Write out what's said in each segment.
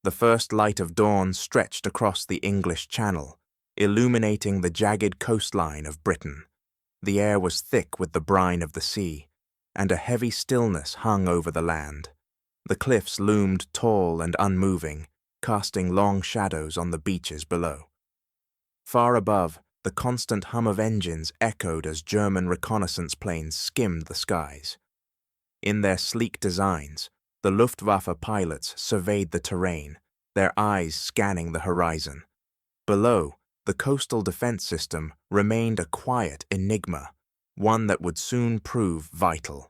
The first light of dawn stretched across the English Channel, illuminating the jagged coastline of Britain. The air was thick with the brine of the sea, and a heavy stillness hung over the land. The cliffs loomed tall and unmoving, casting long shadows on the beaches below. Far above, the constant hum of engines echoed as German reconnaissance planes skimmed the skies. In their sleek designs, the Luftwaffe pilots surveyed the terrain, their eyes scanning the horizon. Below, the coastal defense system remained a quiet enigma, one that would soon prove vital.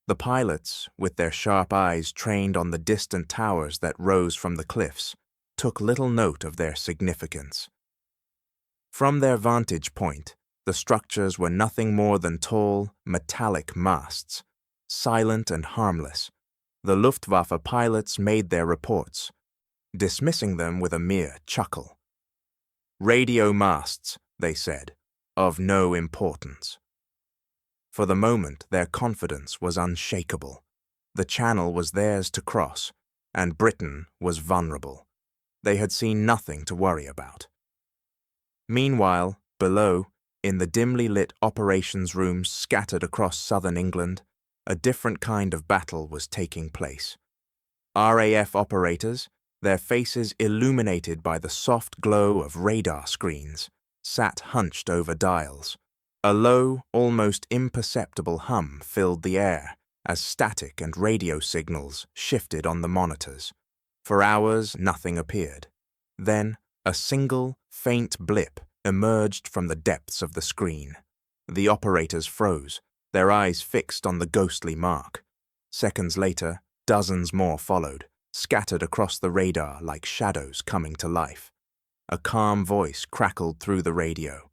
The pilots, with their sharp eyes trained on the distant towers that rose from the cliffs, took little note of their significance. From their vantage point, the structures were nothing more than tall, metallic masts. Silent and harmless, the Luftwaffe pilots made their reports, dismissing them with a mere chuckle. Radio masts, they said, of no importance. For the moment, their confidence was unshakable. The Channel was theirs to cross, and Britain was vulnerable. They had seen nothing to worry about. Meanwhile, below, in the dimly lit operations rooms scattered across southern England, a different kind of battle was taking place. RAF operators, their faces illuminated by the soft glow of radar screens, sat hunched over dials. A low, almost imperceptible hum filled the air as static and radio signals shifted on the monitors. For hours, nothing appeared. Then, a single, faint blip emerged from the depths of the screen. The operators froze, their eyes fixed on the ghostly mark. Seconds later, dozens more followed, scattered across the radar like shadows coming to life. A calm voice crackled through the radio,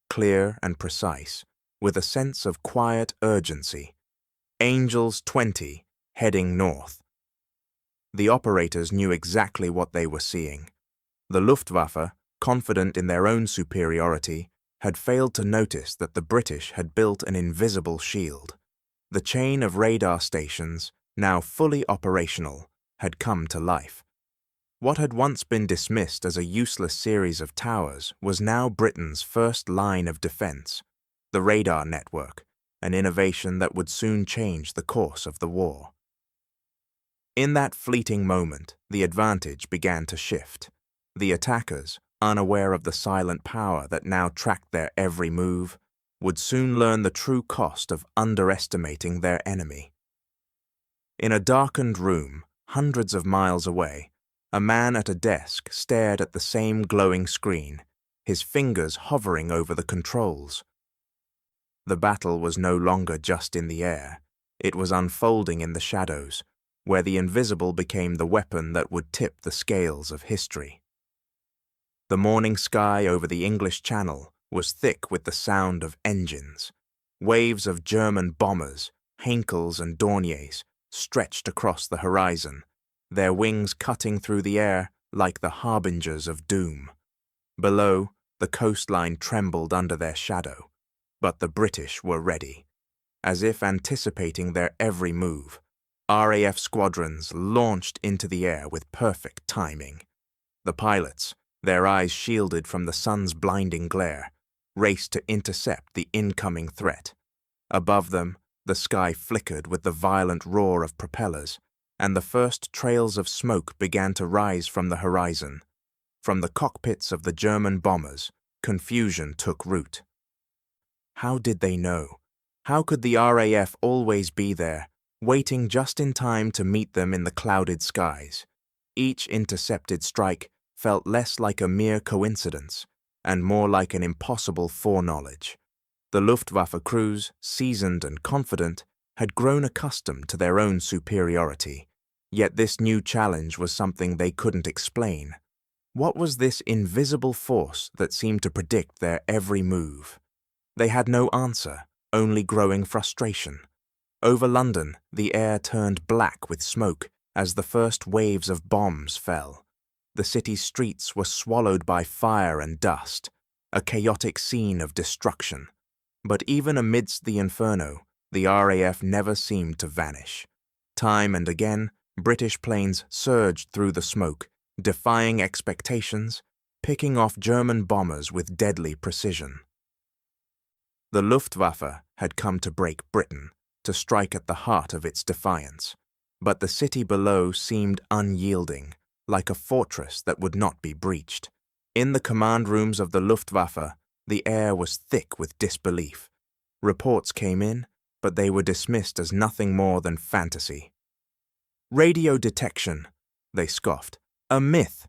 clear and precise, with a sense of quiet urgency. Angels 20, heading north. The operators knew exactly what they were seeing. The Luftwaffe, confident in their own superiority, had failed to notice that the British had built an invisible shield. The chain of radar stations, now fully operational, had come to life. What had once been dismissed as a useless series of towers was now Britain's first line of defense, the radar network, an innovation that would soon change the course of the war. In that fleeting moment, the advantage began to shift. The attackers, unaware of the silent power that now tracked their every move, would soon learn the true cost of underestimating their enemy. In a darkened room, hundreds of miles away, a man at a desk stared at the same glowing screen, his fingers hovering over the controls. The battle was no longer just in the air. It was unfolding in the shadows, where the invisible became the weapon that would tip the scales of history. The morning sky over the English Channel was thick with the sound of engines. Waves of German bombers, Henkels and Dorniers, stretched across the horizon, their wings cutting through the air like the harbingers of doom. Below, the coastline trembled under their shadow, but the British were ready. As if anticipating their every move, RAF squadrons launched into the air with perfect timing. The pilots, their eyes shielded from the sun's blinding glare, raced to intercept the incoming threat. Above them, the sky flickered with the violent roar of propellers, and the first trails of smoke began to rise from the horizon. From the cockpits of the German bombers, confusion took root. How did they know? How could the RAF always be there, waiting just in time to meet them in the clouded skies? Each intercepted strike felt less like a mere coincidence and more like an impossible foreknowledge. The Luftwaffe crews, seasoned and confident, had grown accustomed to their own superiority, yet this new challenge was something they couldn't explain. What was this invisible force that seemed to predict their every move? They had no answer, only growing frustration. Over London, the air turned black with smoke as the first waves of bombs fell. The city's streets were swallowed by fire and dust, a chaotic scene of destruction. But even amidst the inferno, the RAF never seemed to vanish. Time and again, British planes surged through the smoke, defying expectations, picking off German bombers with deadly precision. The Luftwaffe had come to break Britain, to strike at the heart of its defiance, but the city below seemed unyielding, like a fortress that would not be breached. In the command rooms of the Luftwaffe, the air was thick with disbelief. Reports came in, but they were dismissed as nothing more than fantasy. Radio detection, they scoffed. A myth.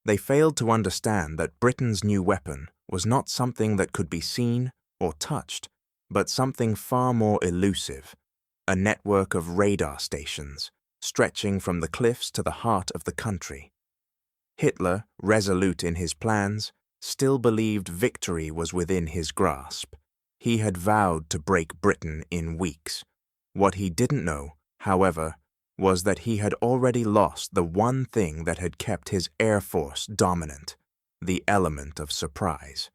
They failed to understand that Britain's new weapon was not something that could be seen or touched, but something far more elusive, a network of radar stations stretching from the cliffs to the heart of the country. Hitler, resolute in his plans, still believed victory was within his grasp. He had vowed to break Britain in weeks. What he didn't know, however, was that he had already lost the one thing that had kept his air force dominant, the element of surprise.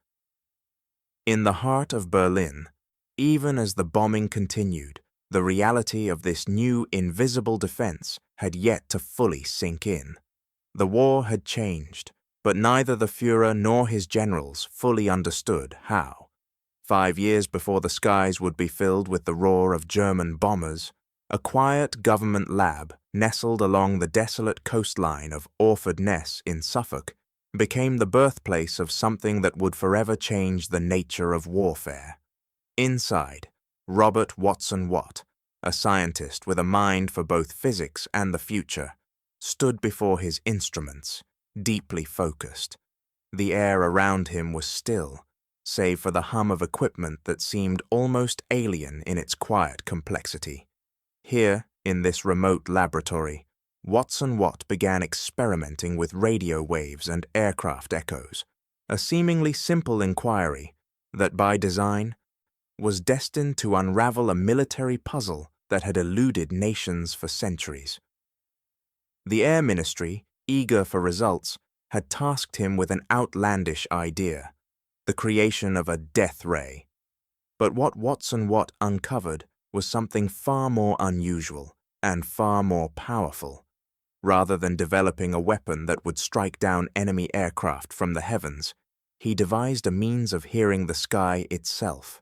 In the heart of Berlin, even as the bombing continued, the reality of this new invisible defense had yet to fully sink in. The war had changed, but neither the Führer nor his generals fully understood how. 5 years before the skies would be filled with the roar of German bombers, a quiet government lab nestled along the desolate coastline of Orford Ness in Suffolk became the birthplace of something that would forever change the nature of warfare. Inside, Robert Watson Watt, a scientist with a mind for both physics and the future, stood before his instruments, deeply focused. The air around him was still, save for the hum of equipment that seemed almost alien in its quiet complexity. Here, in this remote laboratory, Watson Watt began experimenting with radio waves and aircraft echoes, a seemingly simple inquiry that, by design, was destined to unravel a military puzzle that had eluded nations for centuries. The Air Ministry, eager for results, had tasked him with an outlandish idea, the creation of a death ray. But what Watson Watt uncovered was something far more unusual and far more powerful. Rather than developing a weapon that would strike down enemy aircraft from the heavens, he devised a means of hearing the sky itself.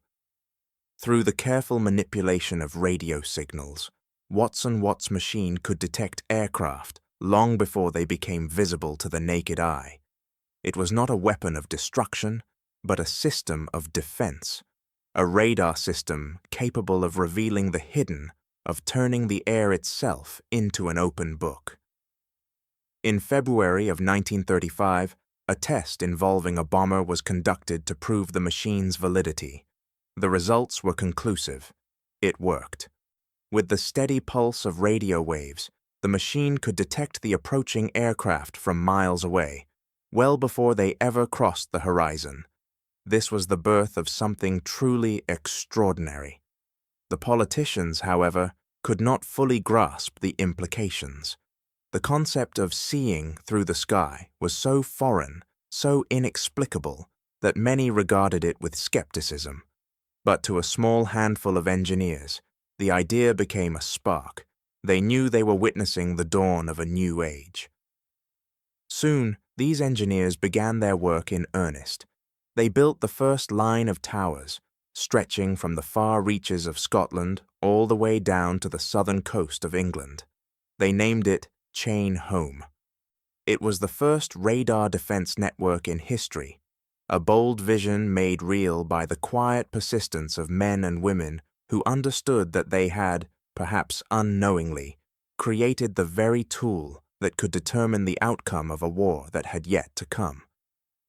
Through the careful manipulation of radio signals, Watson Watt's machine could detect aircraft long before they became visible to the naked eye. It was not a weapon of destruction, but a system of defense, a radar system capable of revealing the hidden, of turning the air itself into an open book. In February of 1935, a test involving a bomber was conducted to prove the machine's validity. The results were conclusive. It worked. With the steady pulse of radio waves, the machine could detect the approaching aircraft from miles away, well before they ever crossed the horizon. This was the birth of something truly extraordinary. The politicians, however, could not fully grasp the implications. The concept of seeing through the sky was so foreign, so inexplicable, that many regarded it with skepticism. But to a small handful of engineers, the idea became a spark. They knew they were witnessing the dawn of a new age. Soon, these engineers began their work in earnest. They built the first line of towers, stretching from the far reaches of Scotland all the way down to the southern coast of England. They named it Chain Home. It was the first radar defense network in history, a bold vision made real by the quiet persistence of men and women who understood that they had, perhaps unknowingly, created the very tool that could determine the outcome of a war that had yet to come.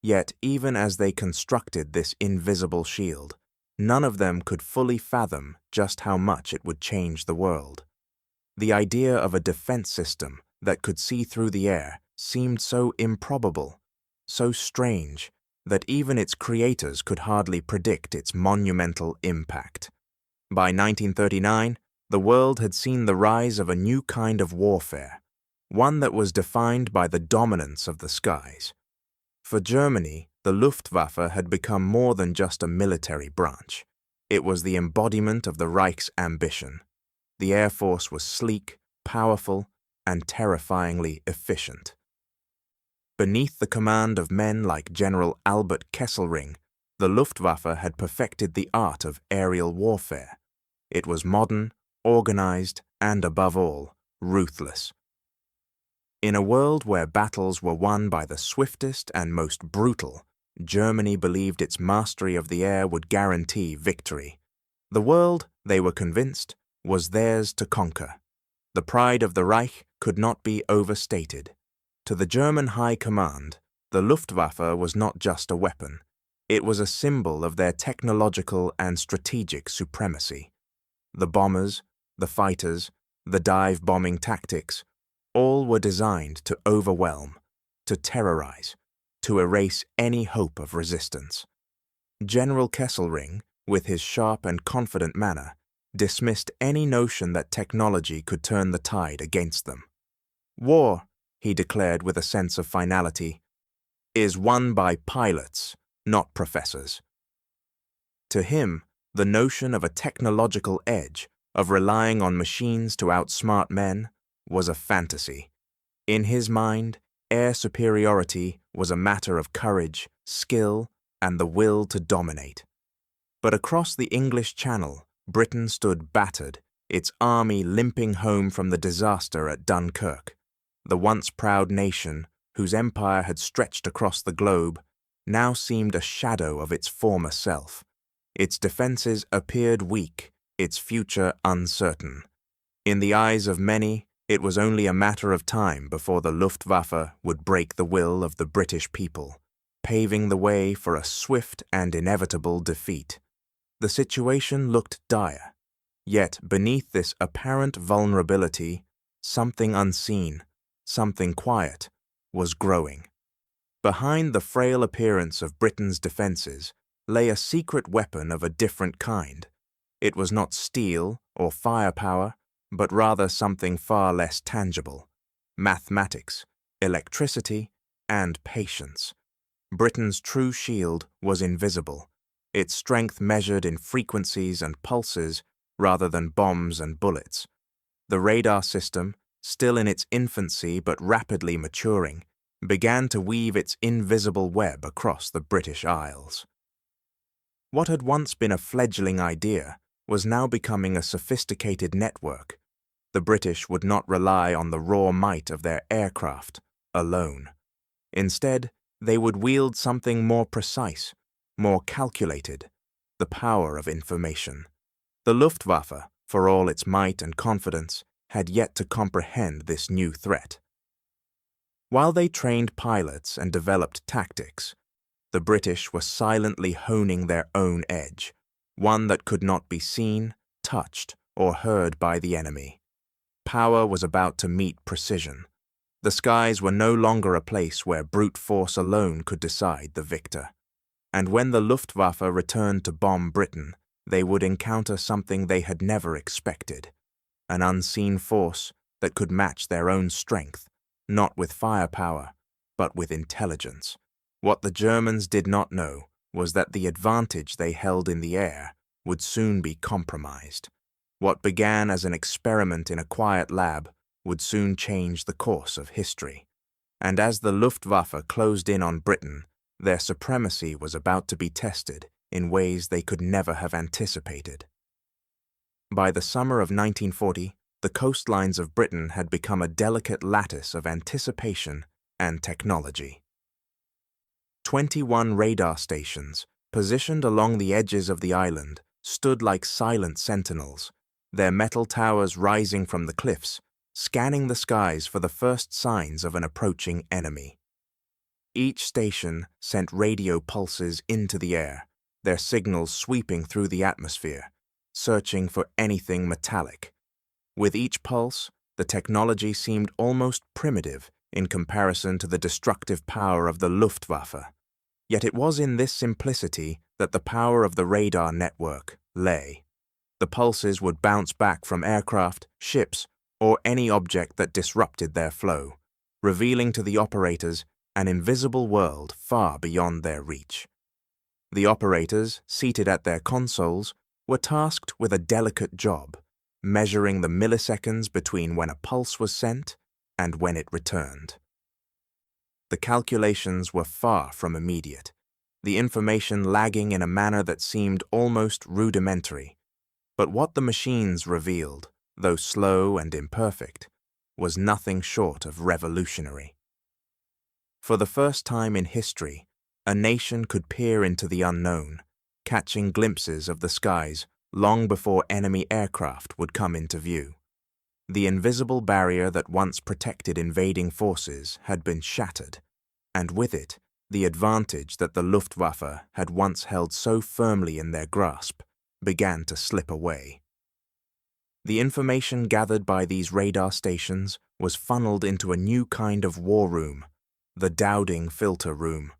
Yet, even as they constructed this invisible shield, none of them could fully fathom just how much it would change the world. The idea of a defense system that could see through the air seemed so improbable, so strange, that even its creators could hardly predict its monumental impact. By 1939, the world had seen the rise of a new kind of warfare, one that was defined by the dominance of the skies. For Germany, the Luftwaffe had become more than just a military branch. It was the embodiment of the Reich's ambition. The Air Force was sleek, powerful, and terrifyingly efficient. Beneath the command of men like General Albert Kesselring, the Luftwaffe had perfected the art of aerial warfare. It was modern, organized, and above all, ruthless. In a world where battles were won by the swiftest and most brutal, Germany believed its mastery of the air would guarantee victory. The world, they were convinced, was theirs to conquer. The pride of the Reich could not be overstated. To the German High Command, the Luftwaffe was not just a weapon. It was a symbol of their technological and strategic supremacy. The bombers, the fighters, the dive-bombing tactics, all were designed to overwhelm, to terrorize, to erase any hope of resistance. General Kesselring, with his sharp and confident manner, dismissed any notion that technology could turn the tide against them. War, he declared with a sense of finality, is won by pilots, not professors. To him, the notion of a technological edge, of relying on machines to outsmart men, was a fantasy. In his mind, air superiority was a matter of courage, skill, and the will to dominate. But across the English Channel, Britain stood battered, its army limping home from the disaster at Dunkirk. The once proud nation, whose empire had stretched across the globe, now seemed a shadow of its former self. Its defenses appeared weak, its future uncertain. In the eyes of many, it was only a matter of time before the Luftwaffe would break the will of the British people, paving the way for a swift and inevitable defeat. The situation looked dire, yet beneath this apparent vulnerability, something unseen, something quiet, was growing. Behind the frail appearance of Britain's defenses lay a secret weapon of a different kind. It was not steel or firepower, but rather something far less tangible: mathematics, electricity, and patience. Britain's true shield was invisible, its strength measured in frequencies and pulses rather than bombs and bullets. The radar system, still in its infancy but rapidly maturing, began to weave its invisible web across the British Isles. What had once been a fledgling idea was now becoming a sophisticated network. The British would not rely on the raw might of their aircraft alone. Instead, they would wield something more precise, more calculated: the power of information. The Luftwaffe, for all its might and confidence, had yet to comprehend this new threat. While they trained pilots and developed tactics, the British were silently honing their own edge, one that could not be seen, touched, or heard by the enemy. Power was about to meet precision. The skies were no longer a place where brute force alone could decide the victor. And when the Luftwaffe returned to bomb Britain, they would encounter something they had never expected: an unseen force that could match their own strength, not with firepower, but with intelligence. What the Germans did not know was that the advantage they held in the air would soon be compromised. What began as an experiment in a quiet lab would soon change the course of history. And as the Luftwaffe closed in on Britain, their supremacy was about to be tested in ways they could never have anticipated. By the summer of 1940, the coastlines of Britain had become a delicate lattice of anticipation and technology. 21 radar stations, positioned along the edges of the island, stood like silent sentinels, their metal towers rising from the cliffs, scanning the skies for the first signs of an approaching enemy. Each station sent radio pulses into the air, their signals sweeping through the atmosphere, searching for anything metallic. With each pulse, the technology seemed almost primitive in comparison to the destructive power of the Luftwaffe. Yet it was in this simplicity that the power of the radar network lay. The pulses would bounce back from aircraft, ships, or any object that disrupted their flow, revealing to the operators an invisible world far beyond their reach. The operators, seated at their consoles, were tasked with a delicate job: measuring the milliseconds between when a pulse was sent and when it returned. The calculations were far from immediate, the information lagging in a manner that seemed almost rudimentary. But what the machines revealed, though slow and imperfect, was nothing short of revolutionary. For the first time in history, a nation could peer into the unknown, catching glimpses of the skies long before enemy aircraft would come into view. The invisible barrier that once protected invading forces had been shattered, and with it, the advantage that the Luftwaffe had once held so firmly in their grasp began to slip away. The information gathered by these radar stations was funneled into a new kind of war room, the Dowding filter room.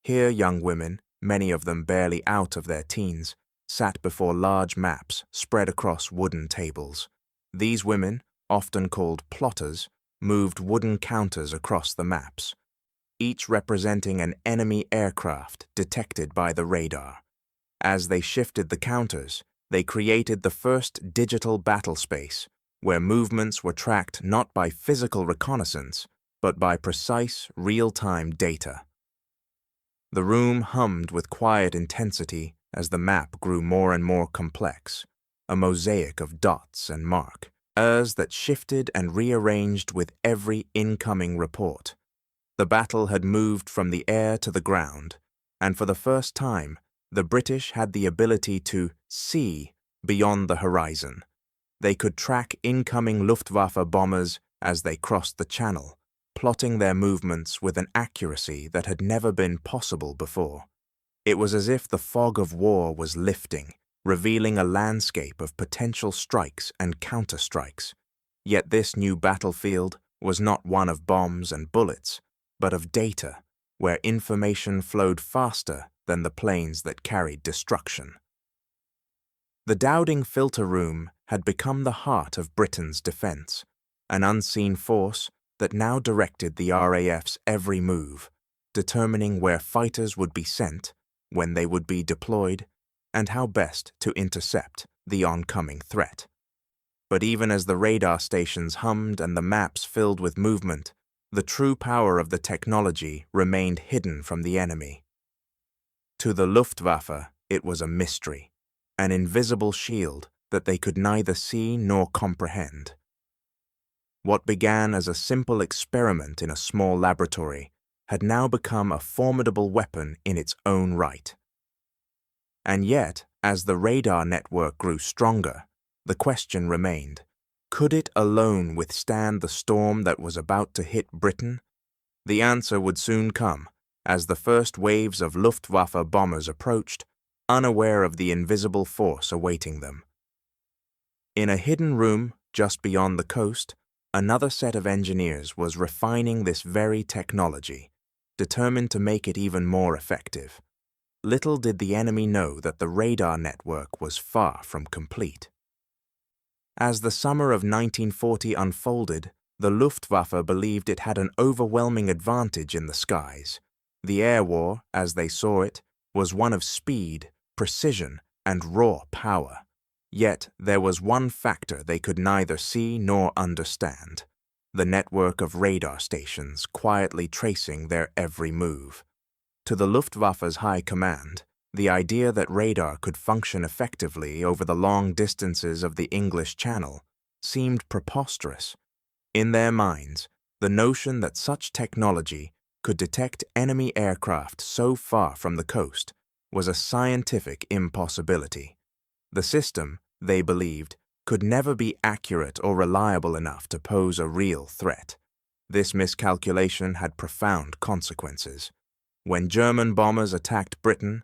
Here young women, many of them barely out of their teens, sat before large maps spread across wooden tables. These women, often called plotters, moved wooden counters across the maps, each representing an enemy aircraft detected by the radar. As they shifted the counters, they created the first digital battle space, where movements were tracked not by physical reconnaissance, but by precise, real-time data. The room hummed with quiet intensity as the map grew more and more complex, a mosaic of dots and markers that shifted and rearranged with every incoming report. The battle had moved from the air to the ground, and for the first time, the British had the ability to see beyond the horizon. They could track incoming Luftwaffe bombers as they crossed the channel, plotting their movements with an accuracy that had never been possible before. It was as if the fog of war was lifting, revealing a landscape of potential strikes and counterstrikes. Yet this new battlefield was not one of bombs and bullets, but of data, where information flowed faster than the planes that carried destruction. The Dowding filter room had become the heart of Britain's defence, an unseen force that now directed the RAF's every move, determining where fighters would be sent, when they would be deployed, and how best to intercept the oncoming threat. But even as the radar stations hummed and the maps filled with movement, the true power of the technology remained hidden from the enemy. To the Luftwaffe, it was a mystery, an invisible shield that they could neither see nor comprehend. What began as a simple experiment in a small laboratory had now become a formidable weapon in its own right. And yet, as the radar network grew stronger, the question remained, could it alone withstand the storm that was about to hit Britain? The answer would soon come, as the first waves of Luftwaffe bombers approached, unaware of the invisible force awaiting them. In a hidden room just beyond the coast, another set of engineers was refining this very technology, determined to make it even more effective. Little did the enemy know that the radar network was far from complete. As the summer of 1940 unfolded, the Luftwaffe believed it had an overwhelming advantage in the skies. The air war, as they saw it, was one of speed, precision, and raw power. Yet there was one factor they could neither see nor understand: the network of radar stations quietly tracing their every move. To the Luftwaffe's high command, the idea that radar could function effectively over the long distances of the English Channel seemed preposterous. In their minds, the notion that such technology could detect enemy aircraft so far from the coast was a scientific impossibility. The system, they believed, could never be accurate or reliable enough to pose a real threat. This miscalculation had profound consequences. When German bombers attacked Britain,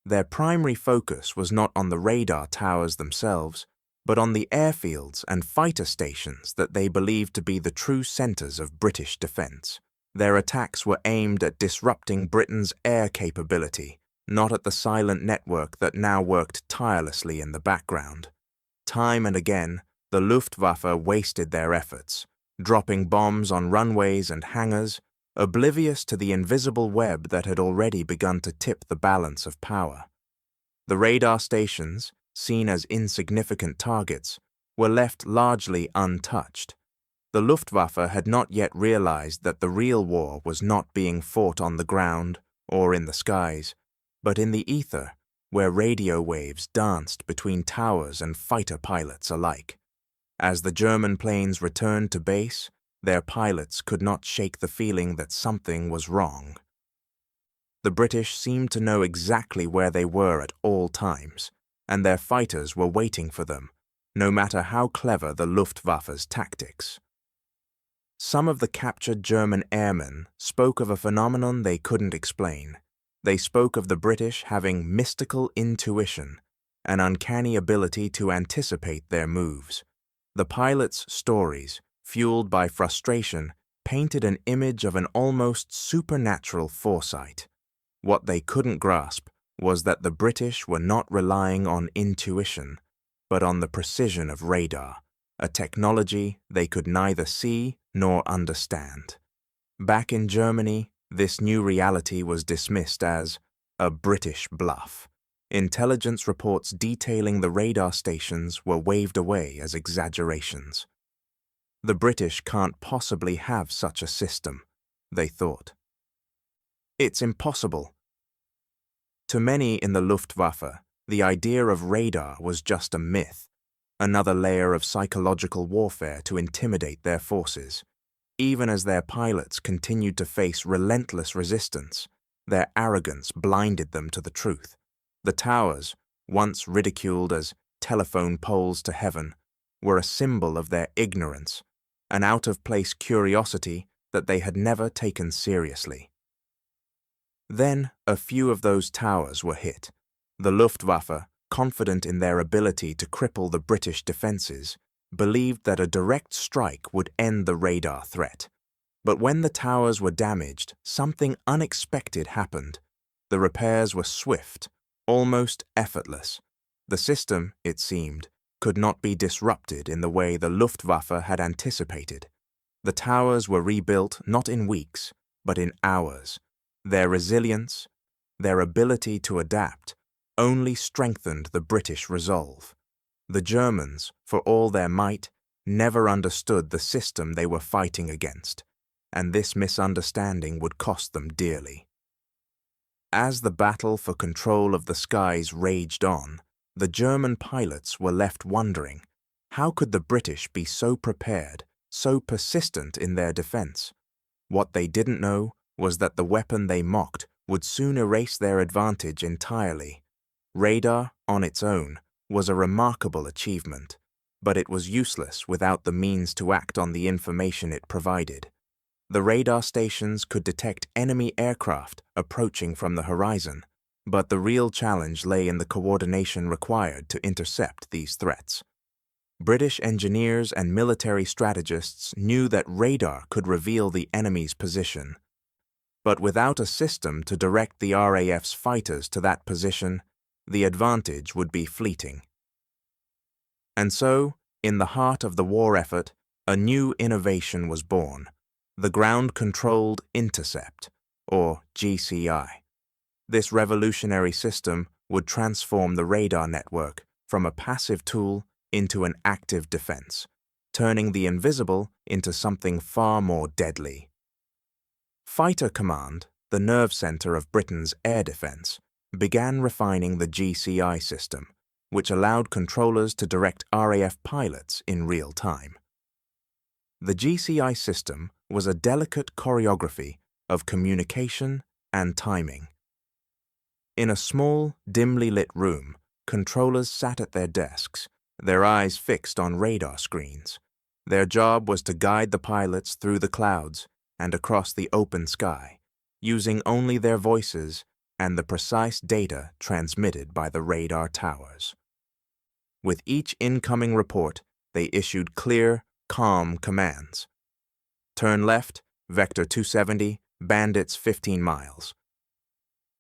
their primary focus was not on the radar towers themselves, but on the airfields and fighter stations that they believed to be the true centers of British defense. Their attacks were aimed at disrupting Britain's air capability, not at the silent network that now worked tirelessly in the background. Time and again, the Luftwaffe wasted their efforts, dropping bombs on runways and hangars, oblivious to the invisible web that had already begun to tip the balance of power. The radar stations, seen as insignificant targets, were left largely untouched. The Luftwaffe had not yet realized that the real war was not being fought on the ground or in the skies, but in the ether, where radio waves danced between towers and fighter pilots alike. As the German planes returned to base, their pilots could not shake the feeling that something was wrong. The British seemed to know exactly where they were at all times, and their fighters were waiting for them, no matter how clever the Luftwaffe's tactics. Some of the captured German airmen spoke of a phenomenon they couldn't explain. They spoke of the British having mystical intuition, an uncanny ability to anticipate their moves. The pilots' stories, fueled by frustration, painted an image of an almost supernatural foresight. What they couldn't grasp was that the British were not relying on intuition, but on the precision of radar, a technology they could neither see nor understand. Back in Germany, this new reality was dismissed as a British bluff. Intelligence reports detailing the radar stations were waved away as exaggerations. The British can't possibly have such a system, they thought. It's impossible. To many in the Luftwaffe, the idea of radar was just a myth, another layer of psychological warfare to intimidate their forces. Even as their pilots continued to face relentless resistance, their arrogance blinded them to the truth. The towers, once ridiculed as telephone poles to heaven, were a symbol of their ignorance, an out-of-place curiosity that they had never taken seriously. Then a few of those towers were hit. The Luftwaffe, confident in their ability to cripple the British defenses, believed that a direct strike would end the radar threat. But when the towers were damaged, something unexpected happened. The repairs were swift, almost effortless. The system, it seemed, could not be disrupted in the way the Luftwaffe had anticipated. The towers were rebuilt not in weeks, but in hours. Their resilience, their ability to adapt, only strengthened the British resolve. The Germans, for all their might, never understood the system they were fighting against, and this misunderstanding would cost them dearly. As the battle for control of the skies raged on, the German pilots were left wondering, how could the British be so prepared, so persistent in their defense? What they didn't know was that the weapon they mocked would soon erase their advantage entirely. Radar, on its own, was a remarkable achievement, but it was useless without the means to act on the information it provided. The radar stations could detect enemy aircraft approaching from the horizon, but the real challenge lay in the coordination required to intercept these threats. British engineers and military strategists knew that radar could reveal the enemy's position, but without a system to direct the RAF's fighters to that position, the advantage would be fleeting. And so, in the heart of the war effort, a new innovation was born, the Ground-Controlled Intercept, or GCI. This revolutionary system would transform the radar network from a passive tool into an active defense, turning the invisible into something far more deadly. Fighter Command, the nerve center of Britain's air defense, began refining the GCI system, which allowed controllers to direct RAF pilots in real time. The GCI system was a delicate choreography of communication and timing. In a small, dimly lit room, controllers sat at their desks, their eyes fixed on radar screens. Their job was to guide the pilots through the clouds and across the open sky, using only their voices and the precise data transmitted by the radar towers. With each incoming report, they issued clear, calm commands. Turn left, vector 270, bandits 15 miles.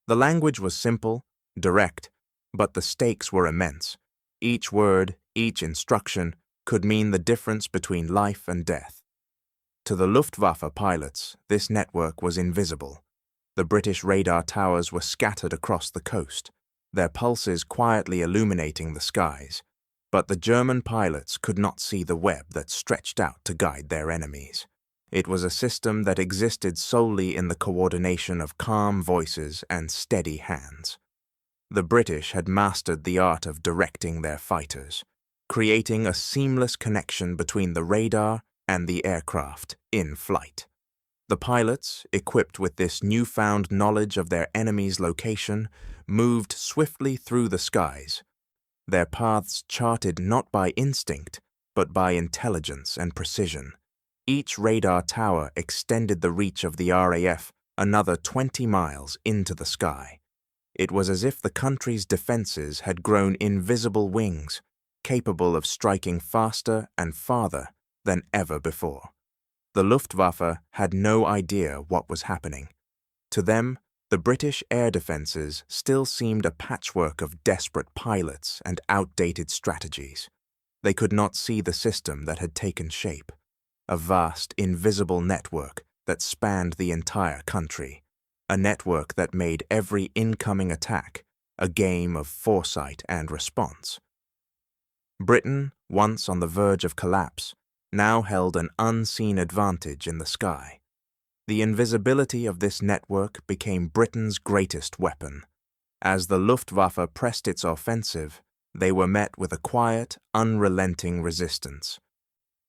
The language was simple, direct, but the stakes were immense. Each word, each instruction, could mean the difference between life and death. To the Luftwaffe pilots, this network was invisible. The British radar towers were scattered across the coast, their pulses quietly illuminating the skies. But the German pilots could not see the web that stretched out to guide their enemies. It was a system that existed solely in the coordination of calm voices and steady hands. The British had mastered the art of directing their fighters, creating a seamless connection between the radar and the aircraft in flight. The pilots, equipped with this newfound knowledge of their enemy's location, moved swiftly through the skies, their paths charted not by instinct, but by intelligence and precision. Each radar tower extended the reach of the RAF another 20 miles into the sky. It was as if the country's defenses had grown invisible wings, capable of striking faster and farther than ever before. The Luftwaffe had no idea what was happening. To them, the British air defenses still seemed a patchwork of desperate pilots and outdated strategies. They could not see the system that had taken shape, a vast, invisible network that spanned the entire country, a network that made every incoming attack a game of foresight and response. Britain, once on the verge of collapse, now held an unseen advantage in the sky. The invisibility of this network became Britain's greatest weapon. As the Luftwaffe pressed its offensive, they were met with a quiet, unrelenting resistance.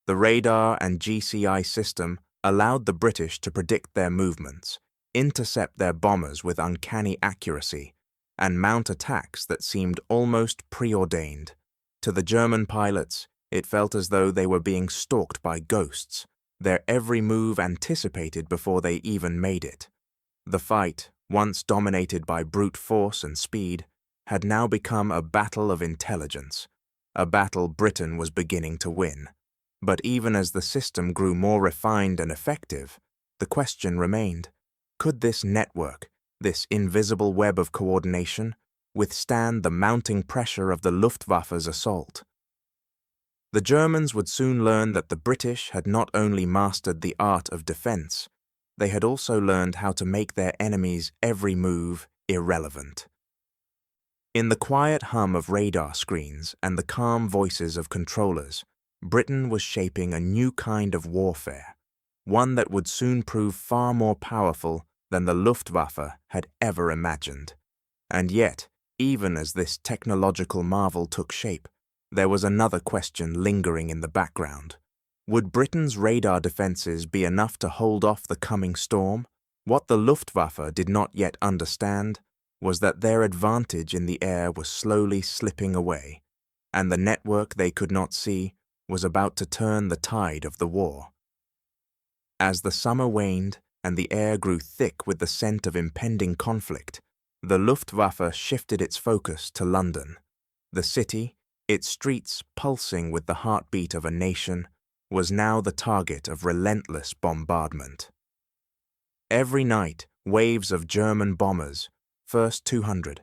The radar and GCI system allowed the British to predict their movements, intercept their bombers with uncanny accuracy, and mount attacks that seemed almost preordained. To the German pilots, it felt as though they were being stalked by ghosts, their every move anticipated before they even made it. The fight, once dominated by brute force and speed, had now become a battle of intelligence, a battle Britain was beginning to win. But even as the system grew more refined and effective, the question remained, could this network, this invisible web of coordination, withstand the mounting pressure of the Luftwaffe's assault? The Germans would soon learn that the British had not only mastered the art of defense, they had also learned how to make their enemy's every move irrelevant. In the quiet hum of radar screens and the calm voices of controllers, Britain was shaping a new kind of warfare, one that would soon prove far more powerful than the Luftwaffe had ever imagined. And yet, even as this technological marvel took shape, there was another question lingering in the background. Would Britain's radar defenses be enough to hold off the coming storm? What the Luftwaffe did not yet understand was that their advantage in the air was slowly slipping away, and the network they could not see was about to turn the tide of the war. As the summer waned and the air grew thick with the scent of impending conflict, the Luftwaffe shifted its focus to London. The city, its streets pulsing with the heartbeat of a nation, was now the target of relentless bombardment. Every night, waves of German bombers, first 200,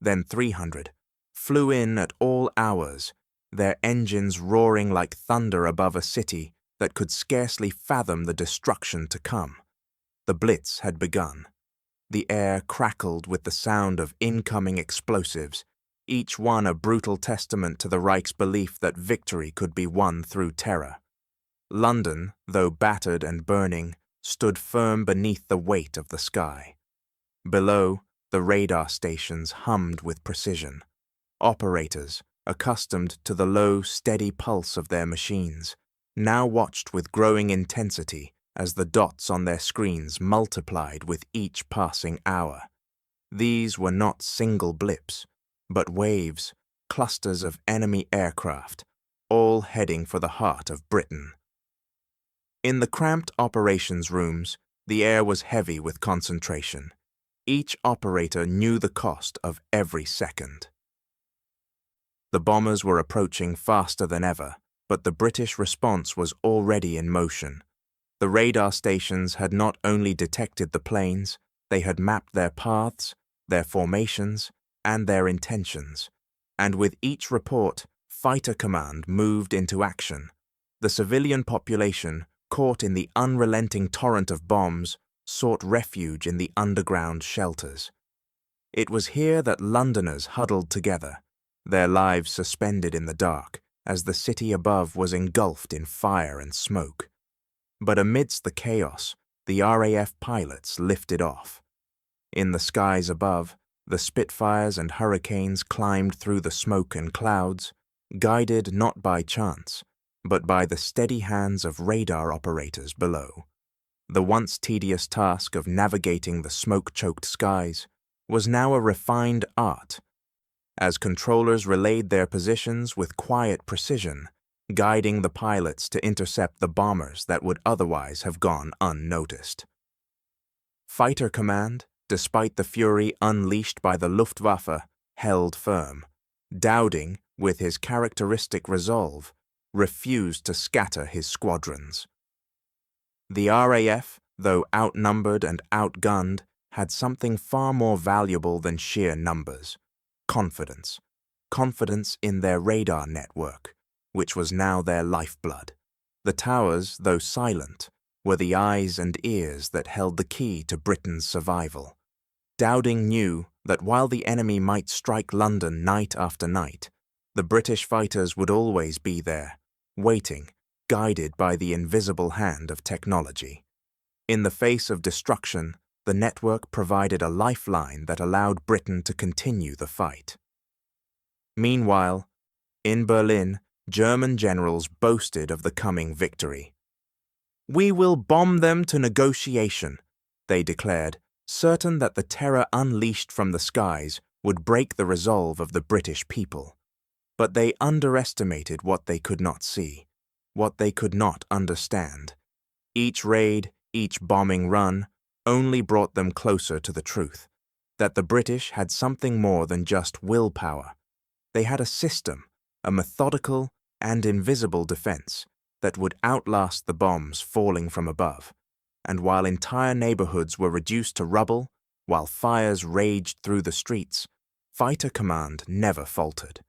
then 300, flew in at all hours, their engines roaring like thunder above a city that could scarcely fathom the destruction to come. The Blitz had begun. The air crackled with the sound of incoming explosives, each one a brutal testament to the Reich's belief that victory could be won through terror. London, though battered and burning, stood firm beneath the weight of the sky. Below, the radar stations hummed with precision. Operators, accustomed to the low, steady pulse of their machines, now watched with growing intensity as the dots on their screens multiplied with each passing hour. These were not single blips, but waves, clusters of enemy aircraft, all heading for the heart of Britain. In the cramped operations rooms, the air was heavy with concentration. Each operator knew the cost of every second. The bombers were approaching faster than ever, but the British response was already in motion. The radar stations had not only detected the planes, they had mapped their paths, their formations, and their intentions. And with each report, Fighter Command moved into action. The civilian population, caught in the unrelenting torrent of bombs, sought refuge in the underground shelters. It was here that Londoners huddled together, their lives suspended in the dark as the city above was engulfed in fire and smoke. But amidst the chaos, the RAF pilots lifted off. In the skies above, the Spitfires and Hurricanes climbed through the smoke and clouds, guided not by chance, but by the steady hands of radar operators below. The once tedious task of navigating the smoke-choked skies was now a refined art, as controllers relayed their positions with quiet precision, guiding the pilots to intercept the bombers that would otherwise have gone unnoticed. Fighter Command, despite the fury unleashed by the Luftwaffe, held firm. Dowding, with his characteristic resolve, refused to scatter his squadrons. The RAF, though outnumbered and outgunned, had something far more valuable than sheer numbers: confidence. Confidence in their radar network, which was now their lifeblood. The towers, though silent, were the eyes and ears that held the key to Britain's survival. Dowding knew that while the enemy might strike London night after night, the British fighters would always be there, waiting, guided by the invisible hand of technology. In the face of destruction, the network provided a lifeline that allowed Britain to continue the fight. Meanwhile, in Berlin, German generals boasted of the coming victory. "We will bomb them to negotiation," they declared, certain that the terror unleashed from the skies would break the resolve of the British people. But they underestimated what they could not see, what they could not understand. Each raid, each bombing run, only brought them closer to the truth, that the British had something more than just willpower. They had a system, a methodical and invisible defense that would outlast the bombs falling from above. And while entire neighborhoods were reduced to rubble, while fires raged through the streets, Fighter Command never faltered.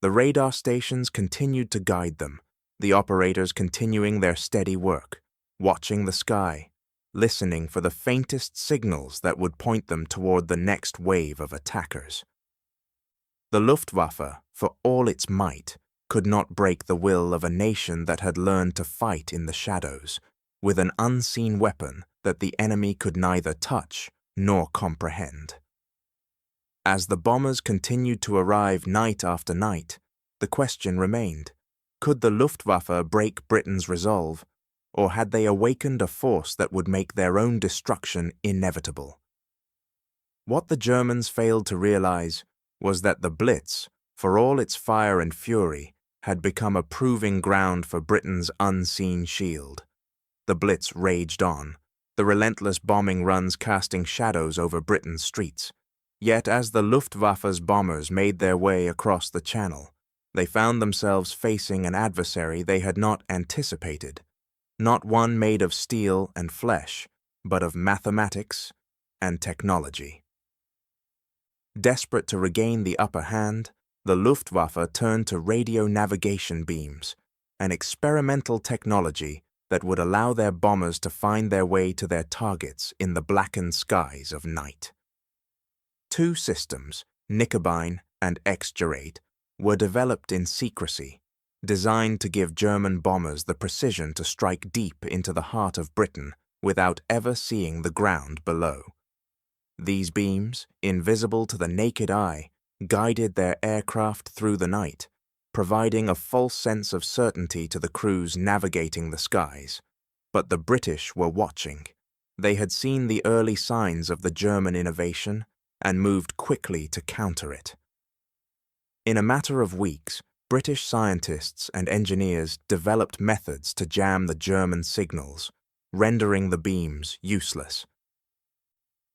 The radar stations continued to guide them, the operators continuing their steady work, watching the sky, listening for the faintest signals that would point them toward the next wave of attackers. The Luftwaffe, for all its might, could not break the will of a nation that had learned to fight in the shadows, with an unseen weapon that the enemy could neither touch nor comprehend. As the bombers continued to arrive night after night, the question remained: could the Luftwaffe break Britain's resolve, or had they awakened a force that would make their own destruction inevitable? What the Germans failed to realize was that the Blitz, for all its fire and fury, had become a proving ground for Britain's unseen shield. The Blitz raged on, the relentless bombing runs casting shadows over Britain's streets. Yet as the Luftwaffe's bombers made their way across the Channel, they found themselves facing an adversary they had not anticipated, not one made of steel and flesh, but of mathematics and technology. Desperate to regain the upper hand, the Luftwaffe turned to radio navigation beams, an experimental technology that would allow their bombers to find their way to their targets in the blackened skies of night. Two systems, Knickerbein and X-Gerate, were developed in secrecy, designed to give German bombers the precision to strike deep into the heart of Britain without ever seeing the ground below. These beams, invisible to the naked eye, guided their aircraft through the night, providing a false sense of certainty to the crews navigating the skies. But the British were watching. They had seen the early signs of the German innovation and moved quickly to counter it. In a matter of weeks, British scientists and engineers developed methods to jam the German signals, rendering the beams useless.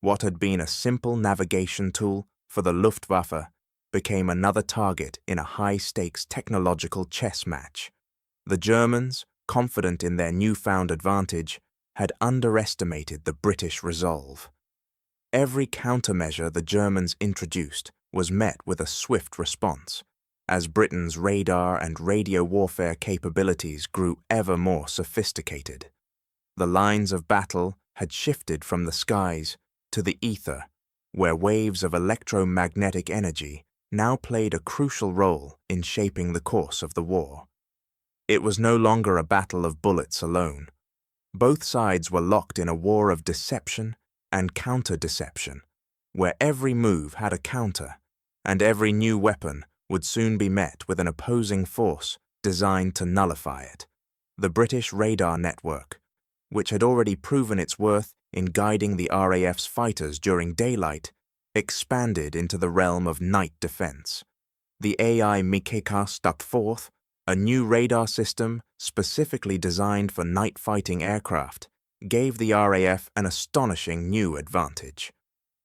What had been a simple navigation tool for the Luftwaffe became another target in a high-stakes technological chess match. The Germans, confident in their newfound advantage, had underestimated the British resolve. Every countermeasure the Germans introduced was met with a swift response, as Britain's radar and radio warfare capabilities grew ever more sophisticated. The lines of battle had shifted from the skies to the ether, where waves of electromagnetic energy now played a crucial role in shaping the course of the war. It was no longer a battle of bullets alone. Both sides were locked in a war of deception and counter-deception, where every move had a counter, and every new weapon would soon be met with an opposing force designed to nullify it. The British radar network, which had already proven its worth in guiding the RAF's fighters during daylight, expanded into the realm of night defense. The AI Mikeka stepped forth, a new radar system specifically designed for night-fighting aircraft, gave the RAF an astonishing new advantage.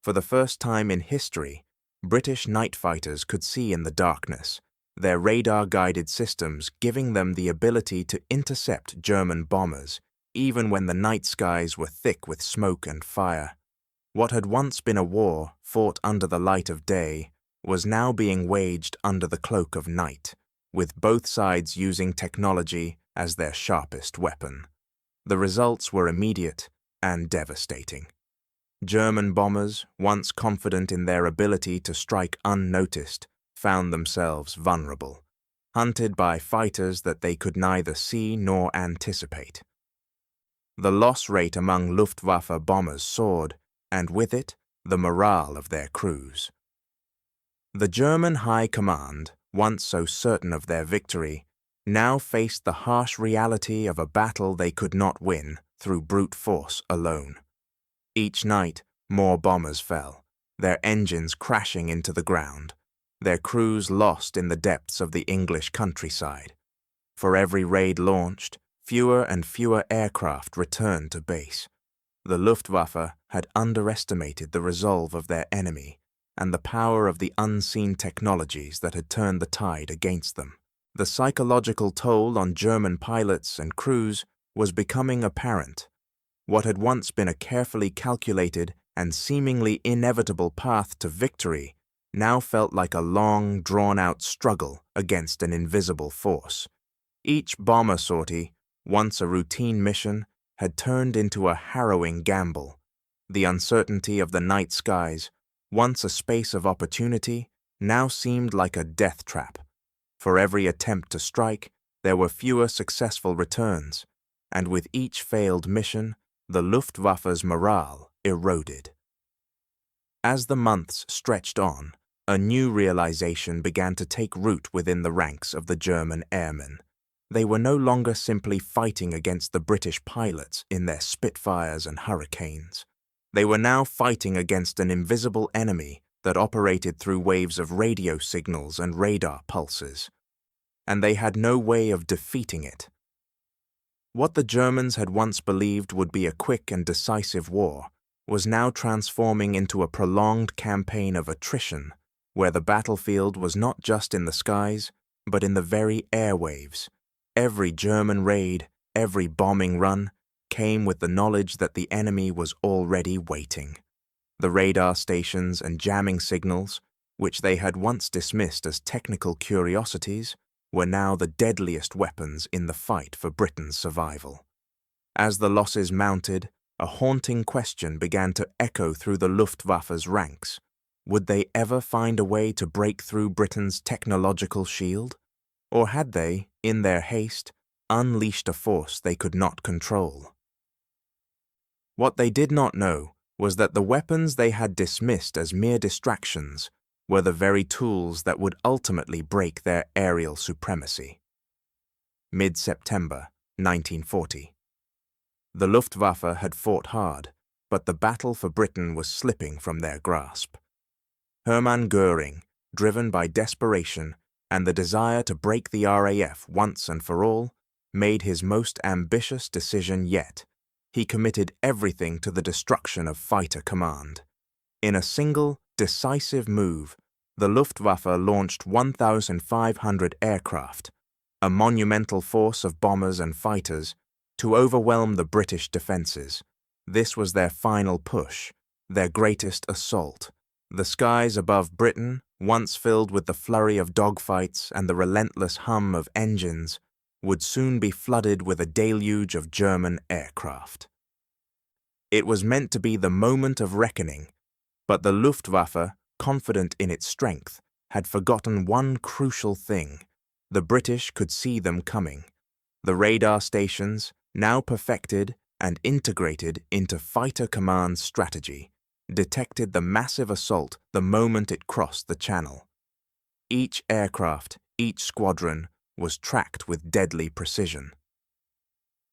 For the first time in history, British night fighters could see in the darkness, their radar-guided systems giving them the ability to intercept German bombers, even when the night skies were thick with smoke and fire. What had once been a war fought under the light of day was now being waged under the cloak of night, with both sides using technology as their sharpest weapon. The results were immediate and devastating. German bombers, once confident in their ability to strike unnoticed, found themselves vulnerable, hunted by fighters that they could neither see nor anticipate. The loss rate among Luftwaffe bombers soared, and with it, the morale of their crews. The German High Command, once so certain of their victory, now faced the harsh reality of a battle they could not win through brute force alone. Each night, more bombers fell, their engines crashing into the ground, their crews lost in the depths of the English countryside. For every raid launched, fewer and fewer aircraft returned to base. The Luftwaffe had underestimated the resolve of their enemy and the power of the unseen technologies that had turned the tide against them. The psychological toll on German pilots and crews was becoming apparent. What had once been a carefully calculated and seemingly inevitable path to victory now felt like a long, drawn-out struggle against an invisible force. Each bomber sortie, once a routine mission, had turned into a harrowing gamble. The uncertainty of the night skies, once a space of opportunity, now seemed like a death trap. For every attempt to strike, there were fewer successful returns, and with each failed mission, the Luftwaffe's morale eroded. As the months stretched on, a new realization began to take root within the ranks of the German airmen. They were no longer simply fighting against the British pilots in their Spitfires and Hurricanes. They were now fighting against an invisible enemy that operated through waves of radio signals and radar pulses, and they had no way of defeating it. What the Germans had once believed would be a quick and decisive war was now transforming into a prolonged campaign of attrition, where the battlefield was not just in the skies, but in the very airwaves. Every German raid, every bombing run, came with the knowledge that the enemy was already waiting. The radar stations and jamming signals, which they had once dismissed as technical curiosities, were now the deadliest weapons in the fight for Britain's survival. As the losses mounted, a haunting question began to echo through the Luftwaffe's ranks. Would they ever find a way to break through Britain's technological shield? Or had they, in their haste, unleashed a force they could not control? What they did not know was that the weapons they had dismissed as mere distractions were the very tools that would ultimately break their aerial supremacy. Mid-September 1940. The Luftwaffe had fought hard, but the battle for Britain was slipping from their grasp. Hermann Göring, driven by desperation and the desire to break the RAF once and for all, made his most ambitious decision yet. He committed everything to the destruction of fighter command. In a single, decisive move, the Luftwaffe launched 1,500 aircraft, a monumental force of bombers and fighters, to overwhelm the British defences. This was their final push, their greatest assault. The skies above Britain, once filled with the flurry of dogfights and the relentless hum of engines, would soon be flooded with a deluge of German aircraft. It was meant to be the moment of reckoning, but the Luftwaffe, confident in its strength, had forgotten one crucial thing. The British could see them coming. The radar stations, now perfected and integrated into fighter command strategy, detected the massive assault the moment it crossed the channel. Each aircraft, each squadron, was tracked with deadly precision.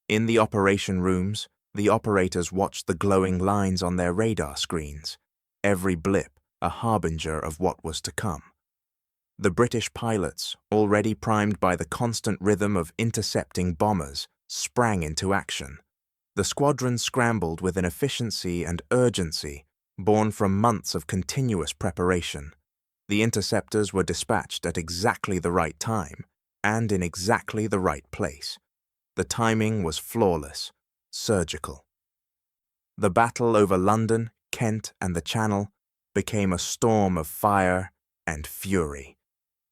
In the operation rooms, the operators watched the glowing lines on their radar screens, every blip a harbinger of what was to come. The British pilots, already primed by the constant rhythm of intercepting bombers, sprang into action. The squadron scrambled with an efficiency and urgency born from months of continuous preparation. The interceptors were dispatched at exactly the right time and in exactly the right place. The timing was flawless, surgical. The battle over London, Kent, and the Channel became a storm of fire and fury.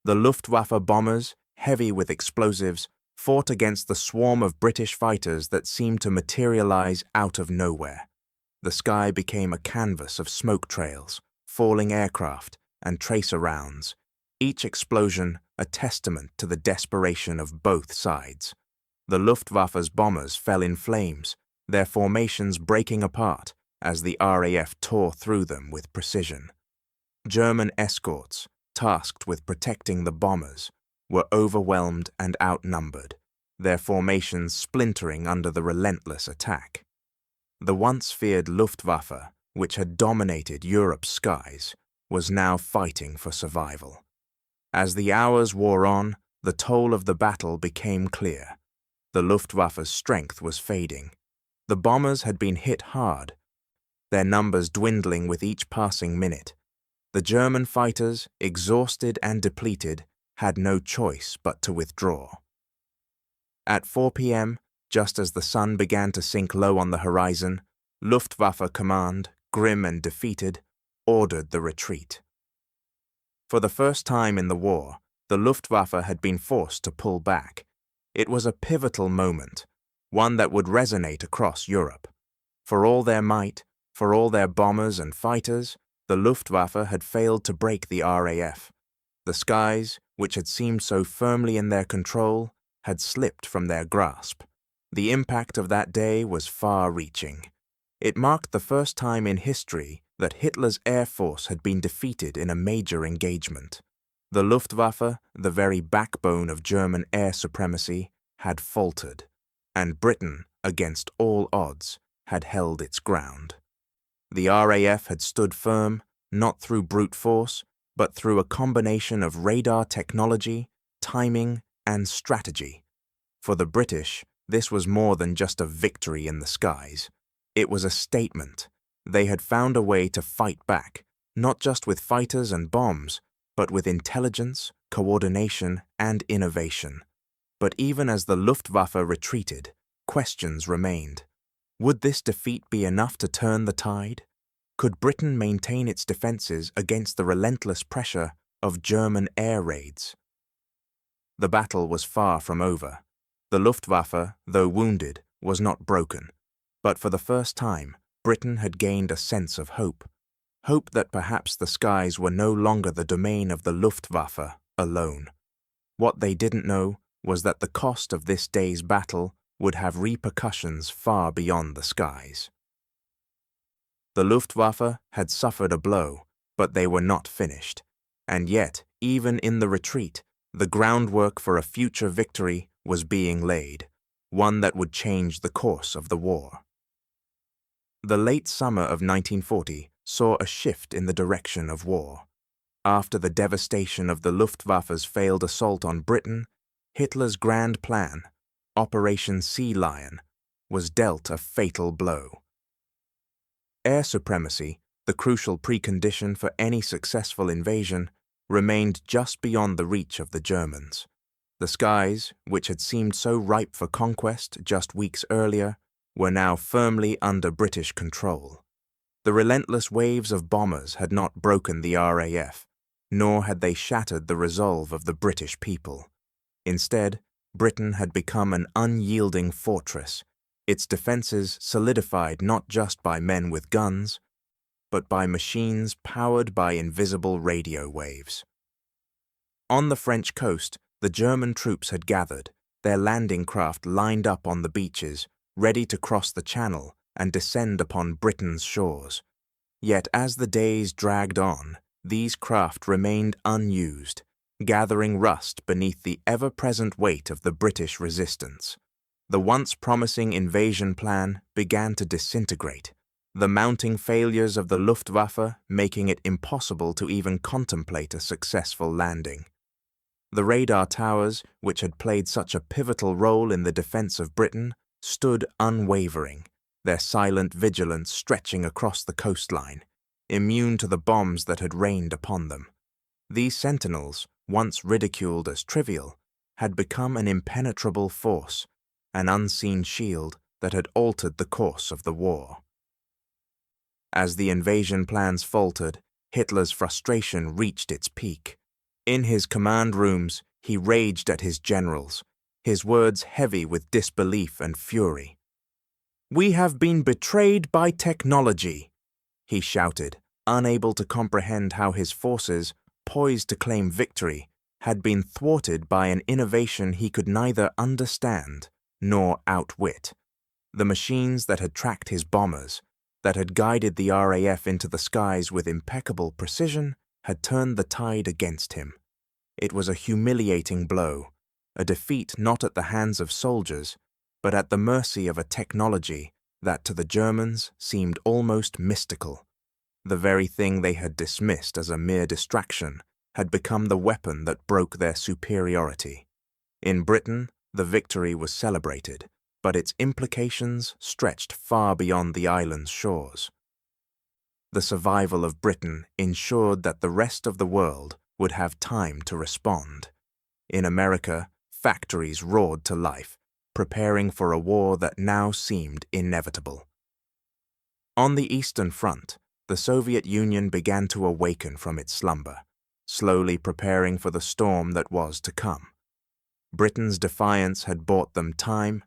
The Luftwaffe bombers, heavy with explosives, fought against the swarm of British fighters that seemed to materialize out of nowhere. The sky became a canvas of smoke trails, falling aircraft, and tracer rounds, each explosion a testament to the desperation of both sides. The Luftwaffe's bombers fell in flames, their formations breaking apart as the RAF tore through them with precision. German escorts, tasked with protecting the bombers, were overwhelmed and outnumbered, their formations splintering under the relentless attack. The once feared Luftwaffe, which had dominated Europe's skies, was now fighting for survival. As the hours wore on, the toll of the battle became clear. The Luftwaffe's strength was fading. The bombers had been hit hard, their numbers dwindling with each passing minute. The German fighters, exhausted and depleted, had no choice but to withdraw. At 4 p.m., just as the sun began to sink low on the horizon, Luftwaffe command, grim and defeated, ordered the retreat. For the first time in the war, the Luftwaffe had been forced to pull back. It was a pivotal moment, one that would resonate across Europe. For all their might, for all their bombers and fighters, the Luftwaffe had failed to break the RAF. The skies, which had seemed so firmly in their control, had slipped from their grasp. The impact of that day was far-reaching. It marked the first time in history that Hitler's air force had been defeated in a major engagement. The Luftwaffe, the very backbone of German air supremacy, had faltered, and Britain, against all odds, had held its ground. The RAF had stood firm, not through brute force, but through a combination of radar technology, timing, and strategy. For the British, this was more than just a victory in the skies. It was a statement. They had found a way to fight back, not just with fighters and bombs, but with intelligence, coordination, and innovation. But even as the Luftwaffe retreated, questions remained. Would this defeat be enough to turn the tide? Could Britain maintain its defenses against the relentless pressure of German air raids? The battle was far from over. The Luftwaffe, though wounded, was not broken. But for the first time, Britain had gained a sense of hope. Hope that perhaps the skies were no longer the domain of the Luftwaffe alone. What they didn't know was that the cost of this day's battle would have repercussions far beyond the skies. The Luftwaffe had suffered a blow, but they were not finished. And yet, even in the retreat, the groundwork for a future victory was being laid, one that would change the course of the war. The late summer of 1940 saw a shift in the direction of war. After the devastation of the Luftwaffe's failed assault on Britain, Hitler's grand plan, Operation Sea Lion, was dealt a fatal blow. Air supremacy, the crucial precondition for any successful invasion, remained just beyond the reach of the Germans. The skies, which had seemed so ripe for conquest just weeks earlier, were now firmly under British control. The relentless waves of bombers had not broken the RAF, nor had they shattered the resolve of the British people. Instead, Britain had become an unyielding fortress, its defenses solidified not just by men with guns, but by machines powered by invisible radio waves. On the French coast, the German troops had gathered, their landing craft lined up on the beaches, ready to cross the Channel and descend upon Britain's shores. Yet as the days dragged on, these craft remained unused, gathering rust beneath the ever-present weight of the British resistance. The once promising invasion plan began to disintegrate, the mounting failures of the Luftwaffe making it impossible to even contemplate a successful landing. The radar towers, which had played such a pivotal role in the defense of Britain, stood unwavering, their silent vigilance stretching across the coastline, immune to the bombs that had rained upon them. These sentinels, once ridiculed as trivial, had become an impenetrable force, an unseen shield that had altered the course of the war. As the invasion plans faltered, Hitler's frustration reached its peak. In his command rooms, he raged at his generals, his words heavy with disbelief and fury. "We have been betrayed by technology," he shouted, unable to comprehend how his forces, poised to claim victory, had been thwarted by an innovation he could neither understand nor outwit. The machines that had tracked his bombers, that had guided the RAF into the skies with impeccable precision, had turned the tide against him. It was a humiliating blow, a defeat not at the hands of soldiers, but at the mercy of a technology that to the Germans seemed almost mystical. The very thing they had dismissed as a mere distraction had become the weapon that broke their superiority. In Britain, the victory was celebrated, but its implications stretched far beyond the island's shores. The survival of Britain ensured that the rest of the world would have time to respond. In America, factories roared to life, preparing for a war that now seemed inevitable. On the Eastern Front, the Soviet Union began to awaken from its slumber, slowly preparing for the storm that was to come. Britain's defiance had bought them time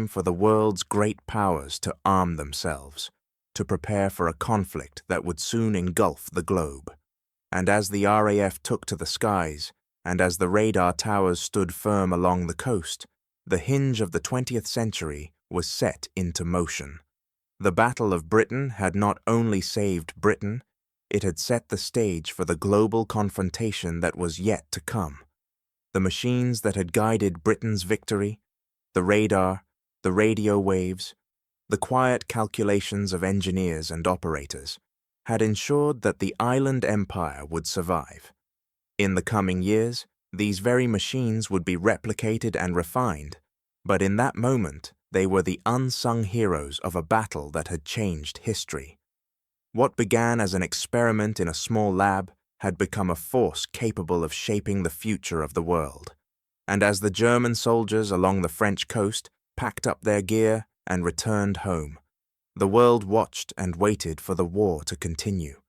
for the world's great powers to arm themselves, to prepare for a conflict that would soon engulf the globe. And as the RAF took to the skies, and as the radar towers stood firm along the coast, the hinge of the 20th century was set into motion. The Battle of Britain had not only saved Britain, it had set the stage for the global confrontation that was yet to come. The machines that had guided Britain's victory, the radar, the radio waves, the quiet calculations of engineers and operators, had ensured that the island empire would survive. In the coming years, these very machines would be replicated and refined, but in that moment, they were the unsung heroes of a battle that had changed history. What began as an experiment in a small lab had become a force capable of shaping the future of the world. And as the German soldiers along the French coast packed up their gear and returned home, the world watched and waited for the war to continue.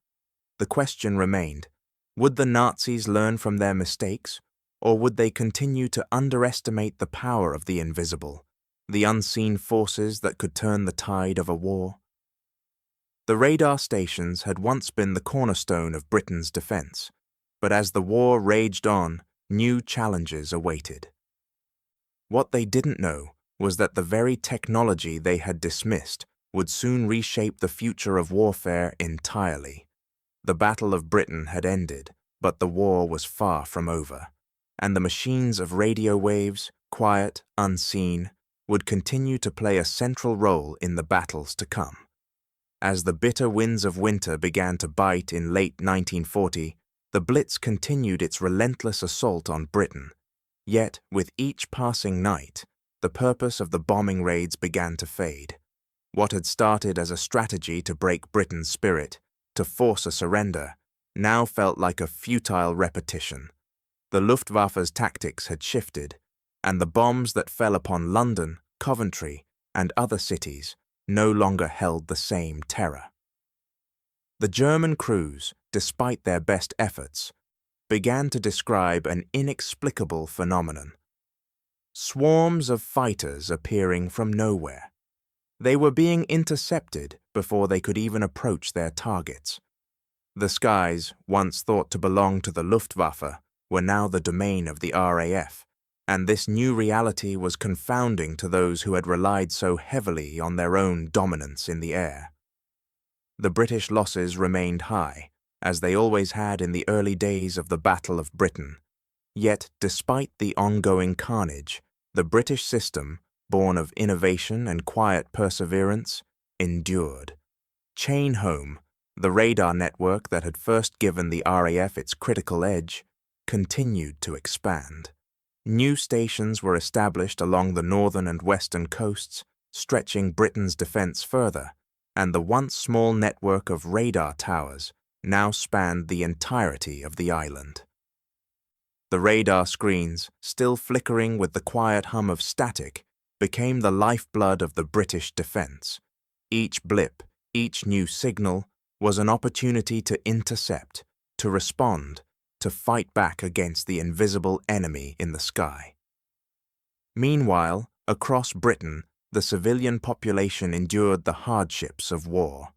The question remained, would the Nazis learn from their mistakes, or would they continue to underestimate the power of the invisible, the unseen forces that could turn the tide of a war? The radar stations had once been the cornerstone of Britain's defense, but as the war raged on, new challenges awaited. What they didn't know was that the very technology they had dismissed would soon reshape the future of warfare entirely. The Battle of Britain had ended, but the war was far from over, and the machines of radio waves, quiet, unseen, would continue to play a central role in the battles to come. As the bitter winds of winter began to bite in late 1940, the Blitz continued its relentless assault on Britain. Yet, with each passing night, the purpose of the bombing raids began to fade. What had started as a strategy to break Britain's spirit, to force a surrender, now felt like a futile repetition. The Luftwaffe's tactics had shifted, and the bombs that fell upon London, Coventry, and other cities no longer held the same terror. The German crews, despite their best efforts, began to describe an inexplicable phenomenon. Swarms of fighters appearing from nowhere. They were being intercepted before they could even approach their targets. The skies, once thought to belong to the Luftwaffe, were now the domain of the RAF, and this new reality was confounding to those who had relied so heavily on their own dominance in the air. The British losses remained high, as they always had in the early days of the Battle of Britain. Yet, despite the ongoing carnage, the British system, born of innovation and quiet perseverance, endured. Chain home, the radar network that had first given the RAF its critical edge, continued to expand. New stations were established along the northern and western coasts, stretching Britain's defense further, and the once small network of radar towers now spanned the entirety of the island. The radar screens, still flickering with the quiet hum of static, became the lifeblood of the British defense. Each blip, each new signal, was an opportunity to intercept, to respond, to fight back against the invisible enemy in the sky. Meanwhile, across Britain, the civilian population endured the hardships of war.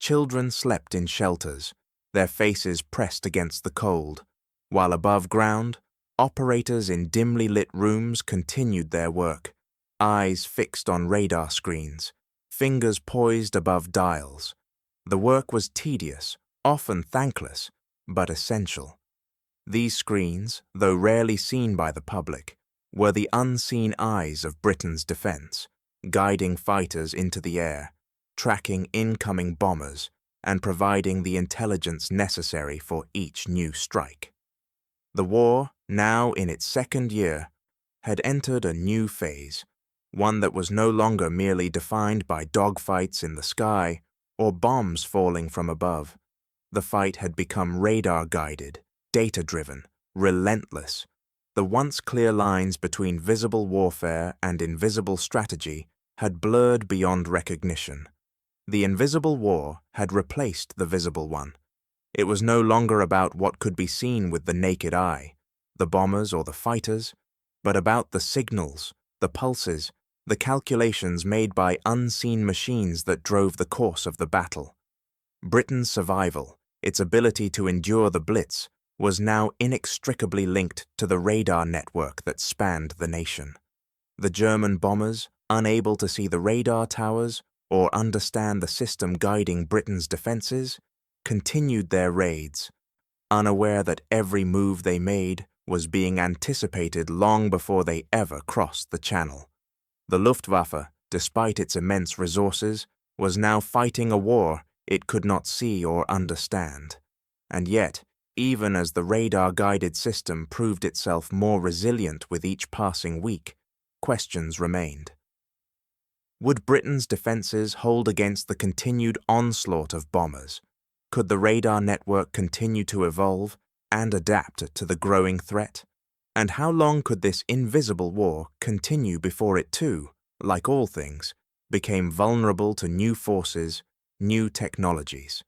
Children slept in shelters, their faces pressed against the cold, while above ground, operators in dimly lit rooms continued their work, eyes fixed on radar screens, fingers poised above dials. The work was tedious, often thankless, but essential. These screens, though rarely seen by the public, were the unseen eyes of Britain's defense, guiding fighters into the air, tracking incoming bombers, and providing the intelligence necessary for each new strike. The war, now in its second year, had entered a new phase, one that was no longer merely defined by dogfights in the sky or bombs falling from above. The fight had become radar-guided, data-driven, relentless. The once clear lines between visible warfare and invisible strategy had blurred beyond recognition. The invisible war had replaced the visible one. It was no longer about what could be seen with the naked eye, the bombers or the fighters, but about the signals, the pulses, the calculations made by unseen machines that drove the course of the battle. Britain's survival, its ability to endure the Blitz, was now inextricably linked to the radar network that spanned the nation. The German bombers, unable to see the radar towers or understand the system guiding Britain's defenses, continued their raids, unaware that every move they made was being anticipated long before they ever crossed the Channel. The Luftwaffe, despite its immense resources, was now fighting a war it could not see or understand. And yet, even as the radar-guided system proved itself more resilient with each passing week, questions remained. Would Britain's defenses hold against the continued onslaught of bombers? Could the radar network continue to evolve and adapt to the growing threat? And how long could this invisible war continue before it too, like all things, became vulnerable to new forces, new technologies?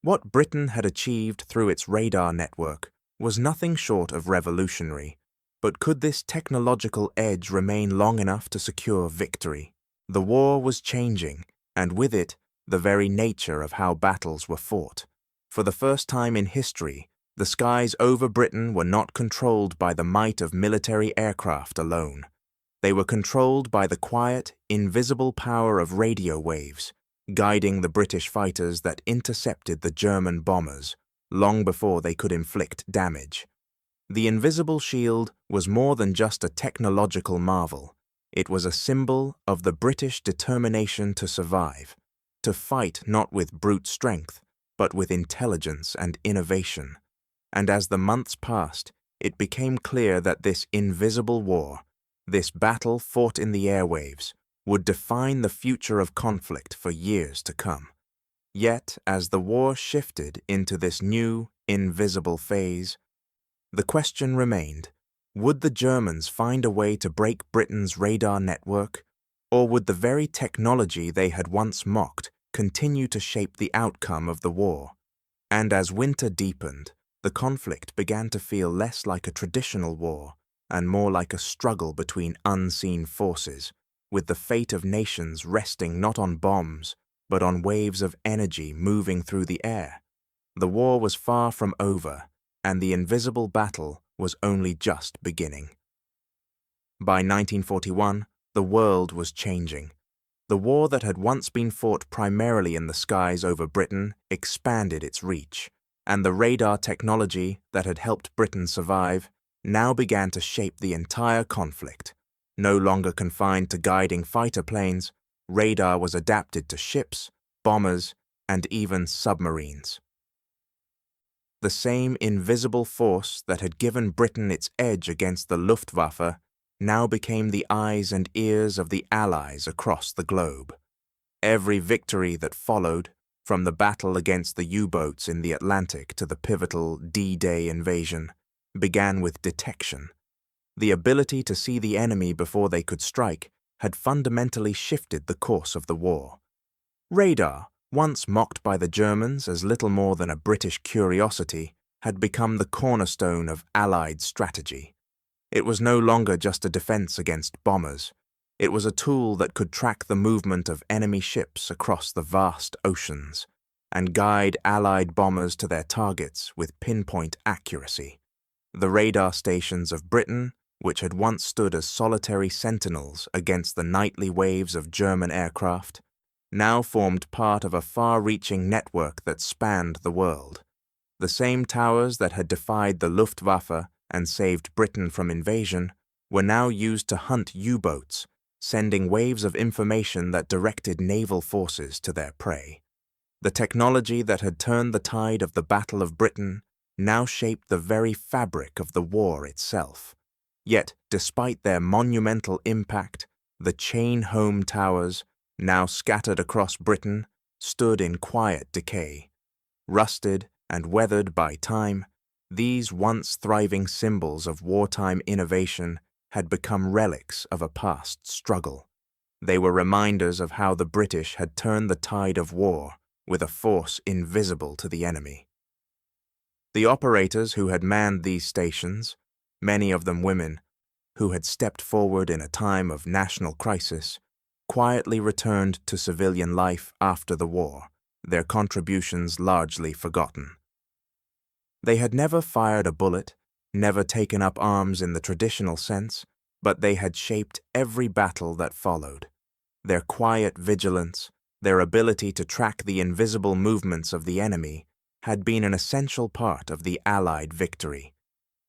What Britain had achieved through its radar network was nothing short of revolutionary, but could this technological edge remain long enough to secure victory? The war was changing, and with it, the very nature of how battles were fought. For the first time in history, the skies over Britain were not controlled by the might of military aircraft alone. They were controlled by the quiet, invisible power of radio waves, guiding the British fighters that intercepted the German bombers long before they could inflict damage. The invisible shield was more than just a technological marvel. It was a symbol of the British determination to survive, to fight not with brute strength, but with intelligence and innovation. And as the months passed, it became clear that this invisible war, this battle fought in the airwaves, would define the future of conflict for years to come. Yet, as the war shifted into this new, invisible phase, the question remained, would the Germans find a way to break Britain's radar network, or would the very technology they had once mocked continue to shape the outcome of the war? And as winter deepened, the conflict began to feel less like a traditional war and more like a struggle between unseen forces, with the fate of nations resting not on bombs, but on waves of energy moving through the air. The war was far from over, and the invisible battle was only just beginning. By 1941, the world was changing. The war that had once been fought primarily in the skies over Britain expanded its reach, and the radar technology that had helped Britain survive now began to shape the entire conflict. No longer confined to guiding fighter planes, radar was adapted to ships, bombers, and even submarines. The same invisible force that had given Britain its edge against the Luftwaffe now became the eyes and ears of the Allies across the globe. Every victory that followed, from the battle against the U-boats in the Atlantic to the pivotal D-Day invasion, began with detection. The ability to see the enemy before they could strike had fundamentally shifted the course of the war. Radar, once mocked by the Germans as little more than a British curiosity, had become the cornerstone of Allied strategy. It was no longer just a defense against bombers. It was a tool that could track the movement of enemy ships across the vast oceans and guide Allied bombers to their targets with pinpoint accuracy. The radar stations of Britain, which had once stood as solitary sentinels against the nightly waves of German aircraft, now formed part of a far-reaching network that spanned the world. The same towers that had defied the Luftwaffe and saved Britain from invasion were now used to hunt U-boats, sending waves of information that directed naval forces to their prey. The technology that had turned the tide of the Battle of Britain now shaped the very fabric of the war itself. Yet, despite their monumental impact, the chain home towers, now scattered across Britain, stood in quiet decay. Rusted and weathered by time, these once thriving symbols of wartime innovation had become relics of a past struggle. They were reminders of how the British had turned the tide of war with a force invisible to the enemy. The operators who had manned these stations, many of them women, who had stepped forward in a time of national crisis, quietly returned to civilian life after the war, their contributions largely forgotten. They had never fired a bullet, never taken up arms in the traditional sense, but they had shaped every battle that followed. Their quiet vigilance, their ability to track the invisible movements of the enemy, had been an essential part of the Allied victory.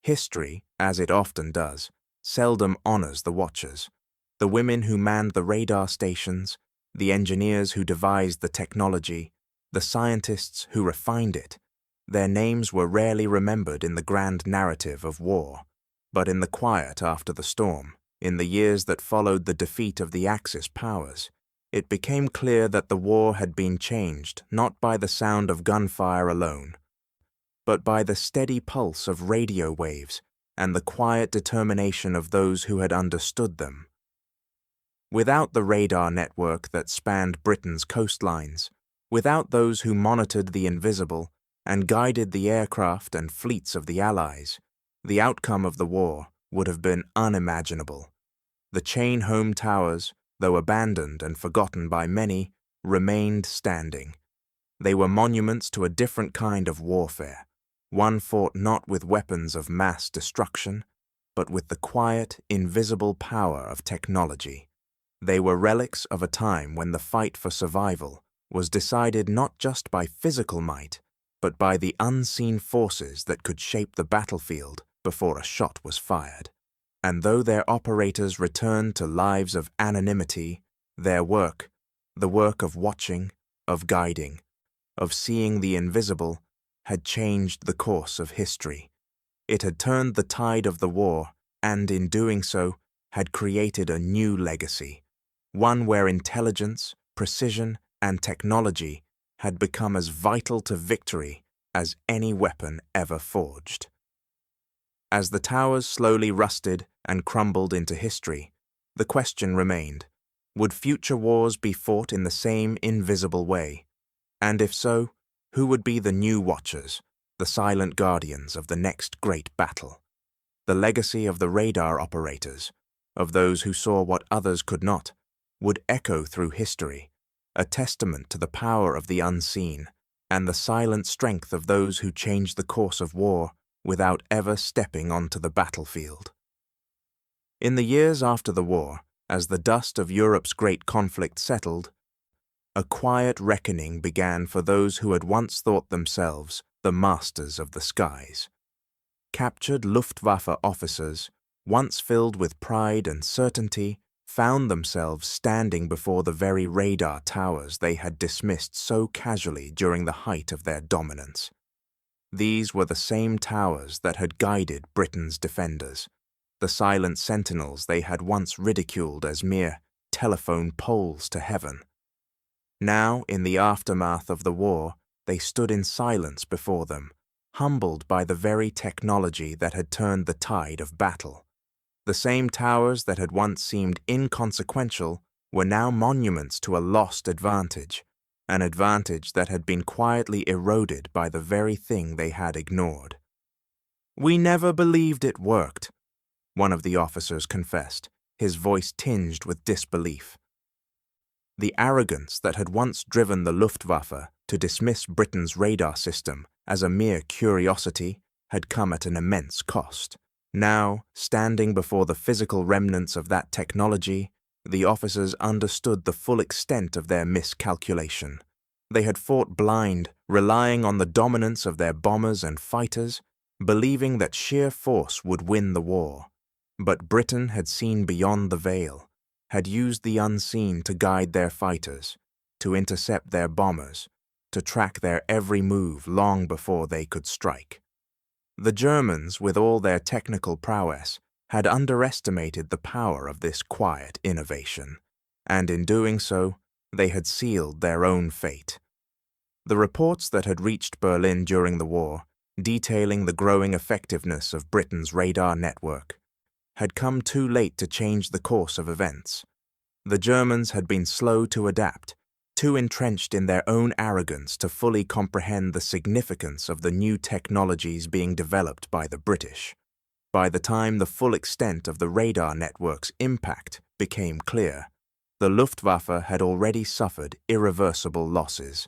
History, as it often does, seldom honors the watchers. The women who manned the radar stations, the engineers who devised the technology, the scientists who refined it. Their names were rarely remembered in the grand narrative of war, but in the quiet after the storm, in the years that followed the defeat of the Axis powers, it became clear that the war had been changed not by the sound of gunfire alone, but by the steady pulse of radio waves and the quiet determination of those who had understood them. Without the radar network that spanned Britain's coastlines, without those who monitored the invisible and guided the aircraft and fleets of the Allies, the outcome of the war would have been unimaginable. The chain home towers, though abandoned and forgotten by many, remained standing. They were monuments to a different kind of warfare, one fought not with weapons of mass destruction, but with the quiet, invisible power of technology. They were relics of a time when the fight for survival was decided not just by physical might, but by the unseen forces that could shape the battlefield before a shot was fired. And though their operators returned to lives of anonymity, their work, the work of watching, of guiding, of seeing the invisible, had changed the course of history. It had turned the tide of the war, and in doing so, had created a new legacy, one where intelligence, precision, and technology had become as vital to victory as any weapon ever forged. As the towers slowly rusted and crumbled into history, the question remained, would future wars be fought in the same invisible way? And if so, who would be the new watchers, the silent guardians of the next great battle? The legacy of the radar operators, of those who saw what others could not, would echo through history, a testament to the power of the unseen and the silent strength of those who changed the course of war without ever stepping onto the battlefield. In the years after the war, as the dust of Europe's great conflict settled, a quiet reckoning began for those who had once thought themselves the masters of the skies. Captured Luftwaffe officers, once filled with pride and certainty, found themselves standing before the very radar towers they had dismissed so casually during the height of their dominance. These were the same towers that had guided Britain's defenders, the silent sentinels they had once ridiculed as mere telephone poles to heaven. Now, in the aftermath of the war, they stood in silence before them, humbled by the very technology that had turned the tide of battle. The same towers that had once seemed inconsequential were now monuments to a lost advantage, an advantage that had been quietly eroded by the very thing they had ignored. "We never believed it worked," one of the officers confessed, his voice tinged with disbelief. The arrogance that had once driven the Luftwaffe to dismiss Britain's radar system as a mere curiosity had come at an immense cost. Now, standing before the physical remnants of that technology, the officers understood the full extent of their miscalculation. They had fought blind, relying on the dominance of their bombers and fighters, believing that sheer force would win the war. But Britain had seen beyond the veil, had used the unseen to guide their fighters, to intercept their bombers, to track their every move long before they could strike. The Germans, with all their technical prowess, had underestimated the power of this quiet innovation, and in doing so, they had sealed their own fate. The reports that had reached Berlin during the war, detailing the growing effectiveness of Britain's radar network, had come too late to change the course of events. The Germans had been slow to adapt, too entrenched in their own arrogance to fully comprehend the significance of the new technologies being developed by the British. By the time the full extent of the radar network's impact became clear, the Luftwaffe had already suffered irreversible losses.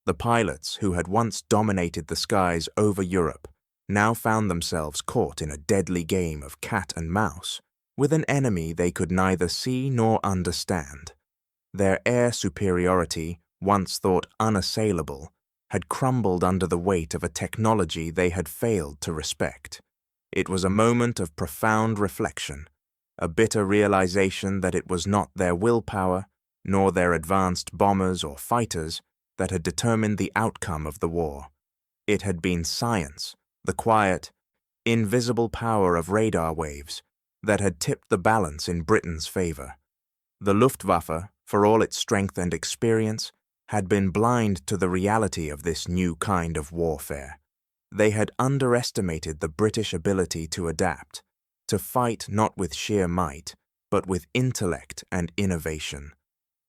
The pilots who had once dominated the skies over Europe now found themselves caught in a deadly game of cat and mouse with an enemy they could neither see nor understand. Their air superiority, once thought unassailable, had crumbled under the weight of a technology they had failed to respect. It was a moment of profound reflection, a bitter realization that it was not their willpower, nor their advanced bombers or fighters, that had determined the outcome of the war. It had been science, the quiet, invisible power of radar waves, that had tipped the balance in Britain's favor. The Luftwaffe, for all its strength and experience, had been blind to the reality of this new kind of warfare. They had underestimated the British ability to adapt, to fight not with sheer might, but with intellect and innovation.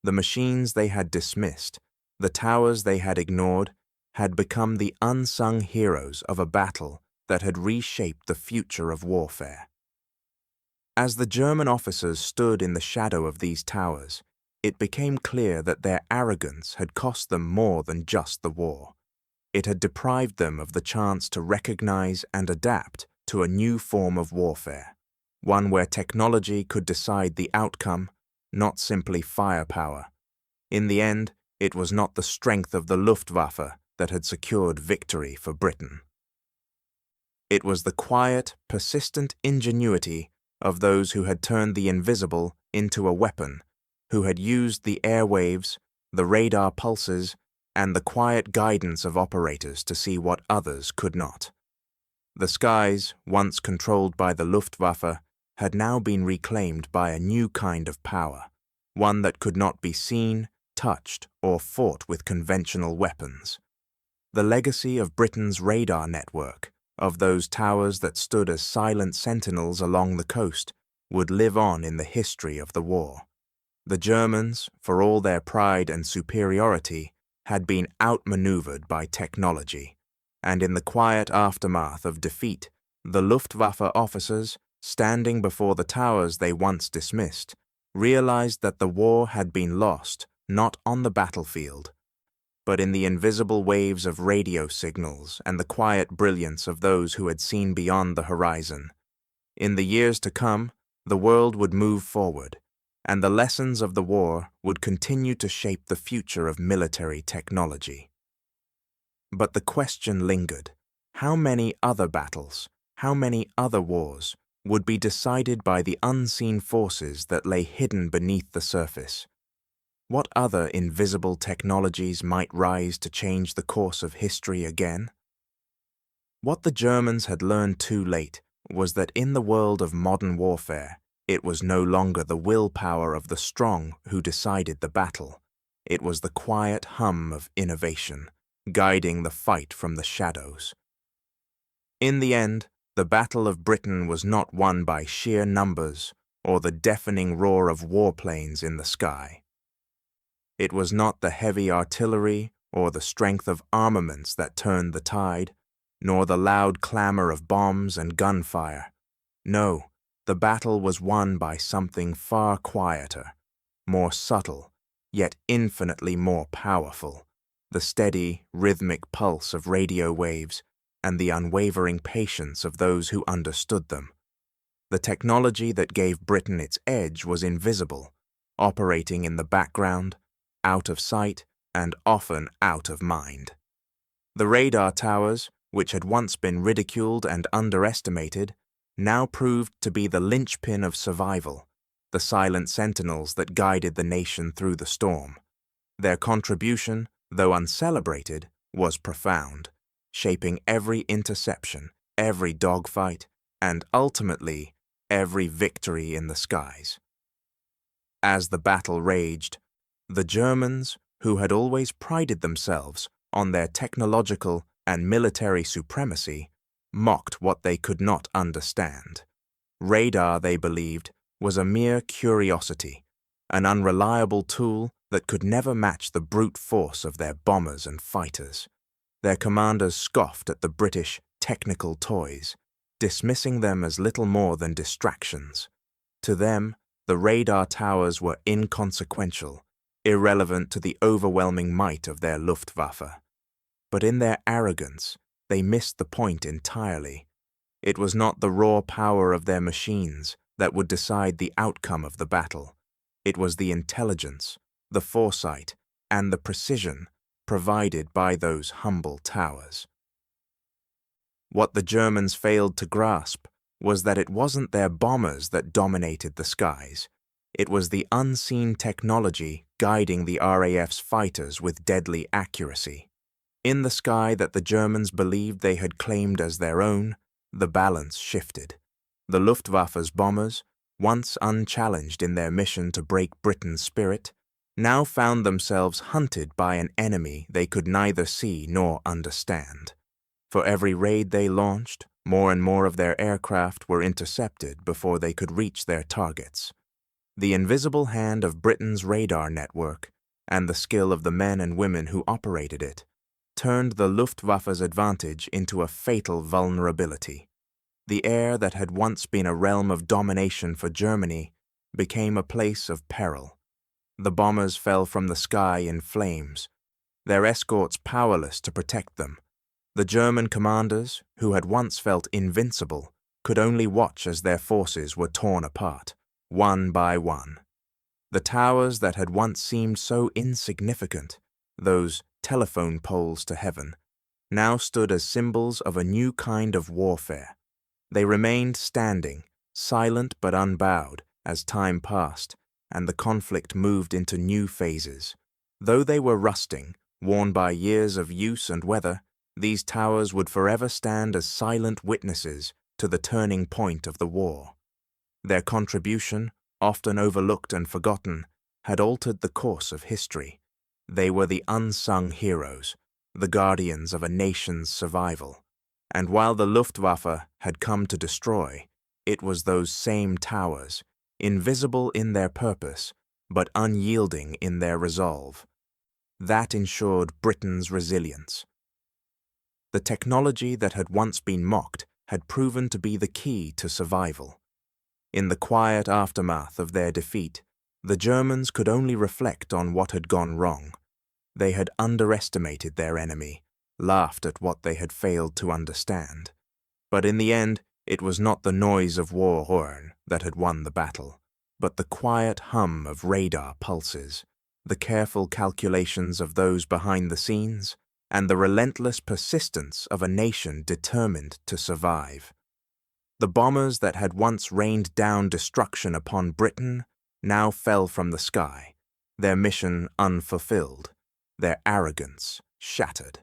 The machines they had dismissed, the towers they had ignored, had become the unsung heroes of a battle that had reshaped the future of warfare. As the German officers stood in the shadow of these towers, it became clear that their arrogance had cost them more than just the war. It had deprived them of the chance to recognize and adapt to a new form of warfare, one where technology could decide the outcome, not simply firepower. In the end, it was not the strength of the Luftwaffe that had secured victory for Britain. It was the quiet, persistent ingenuity of those who had turned the invisible into a weapon, who had used the airwaves, the radar pulses, and the quiet guidance of operators to see what others could not. The skies, once controlled by the Luftwaffe, had now been reclaimed by a new kind of power, one that could not be seen, touched, or fought with conventional weapons. The legacy of Britain's radar network, of those towers that stood as silent sentinels along the coast, would live on in the history of the war. The Germans, for all their pride and superiority, had been outmaneuvered by technology, and in the quiet aftermath of defeat, the Luftwaffe officers, standing before the towers they once dismissed, realized that the war had been lost not on the battlefield, but in the invisible waves of radio signals and the quiet brilliance of those who had seen beyond the horizon. In the years to come, the world would move forward, and the lessons of the war would continue to shape the future of military technology. But the question lingered: how many other battles, how many other wars, would be decided by the unseen forces that lay hidden beneath the surface? What other invisible technologies might rise to change the course of history again? What the Germans had learned too late was that in the world of modern warfare, it was no longer the willpower of the strong who decided the battle. It was the quiet hum of innovation, guiding the fight from the shadows. In the end, the Battle of Britain was not won by sheer numbers or the deafening roar of warplanes in the sky. It was not the heavy artillery or the strength of armaments that turned the tide, nor the loud clamor of bombs and gunfire. No, the battle was won by something far quieter, more subtle, yet infinitely more powerful: the steady, rhythmic pulse of radio waves and the unwavering patience of those who understood them. The technology that gave Britain its edge was invisible, operating in the background, out of sight, and often out of mind. The radar towers, which had once been ridiculed and underestimated, now proved to be the linchpin of survival, the silent sentinels that guided the nation through the storm. Their contribution, though uncelebrated, was profound, shaping every interception, every dogfight, and ultimately every victory in the skies. As the battle raged, the Germans, who had always prided themselves on their technological and military supremacy, mocked what they could not understand. Radar, they believed, was a mere curiosity, an unreliable tool that could never match the brute force of their bombers and fighters. Their commanders scoffed at the British technical toys, dismissing them as little more than distractions. To them, the radar towers were inconsequential, irrelevant to the overwhelming might of their Luftwaffe. But in their arrogance, they missed the point entirely. It was not the raw power of their machines that would decide the outcome of the battle. It was the intelligence, the foresight, and the precision provided by those humble towers. What the Germans failed to grasp was that it wasn't their bombers that dominated the skies. It was the unseen technology guiding the RAF's fighters with deadly accuracy. In the sky that the Germans believed they had claimed as their own, the balance shifted. The Luftwaffe's bombers, once unchallenged in their mission to break Britain's spirit, now found themselves hunted by an enemy they could neither see nor understand. For every raid they launched, more and more of their aircraft were intercepted before they could reach their targets. The invisible hand of Britain's radar network, and the skill of the men and women who operated it, turned the Luftwaffe's advantage into a fatal vulnerability. The air that had once been a realm of domination for Germany became a place of peril. The bombers fell from the sky in flames, their escorts powerless to protect them. The German commanders, who had once felt invincible, could only watch as their forces were torn apart, one by one. The towers that had once seemed so insignificant, those telephone poles to heaven, now stood as symbols of a new kind of warfare. They remained standing, silent but unbowed, as time passed, and the conflict moved into new phases. Though they were rusting, worn by years of use and weather, these towers would forever stand as silent witnesses to the turning point of the war. Their contribution, often overlooked and forgotten, had altered the course of history. They were the unsung heroes, the guardians of a nation's survival. And while the Luftwaffe had come to destroy, it was those same towers, invisible in their purpose, but unyielding in their resolve, that ensured Britain's resilience. The technology that had once been mocked had proven to be the key to survival. In the quiet aftermath of their defeat, the Germans could only reflect on what had gone wrong. They had underestimated their enemy, laughed at what they had failed to understand. But in the end, it was not the noise of war horn that had won the battle, but the quiet hum of radar pulses, the careful calculations of those behind the scenes, and the relentless persistence of a nation determined to survive. The bombers that had once rained down destruction upon Britain now fell from the sky, their mission unfulfilled, their arrogance shattered.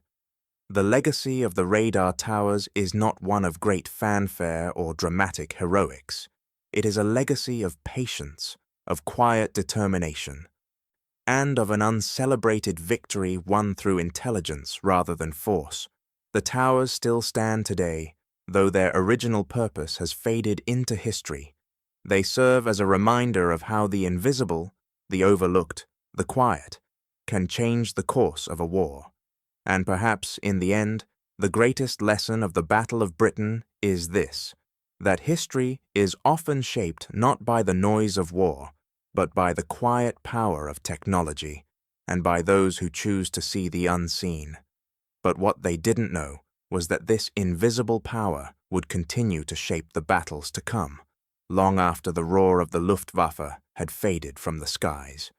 The legacy of the radar towers is not one of great fanfare or dramatic heroics. It is a legacy of patience, of quiet determination, and of an uncelebrated victory won through intelligence rather than force. The towers still stand today, though their original purpose has faded into history. They serve as a reminder of how the invisible, the overlooked, the quiet, can change the course of a war. And perhaps, in the end, the greatest lesson of the Battle of Britain is this, that history is often shaped not by the noise of war, but by the quiet power of technology, and by those who choose to see the unseen. But what they didn't know was that this invisible power would continue to shape the battles to come, long after the roar of the Luftwaffe had faded from the skies.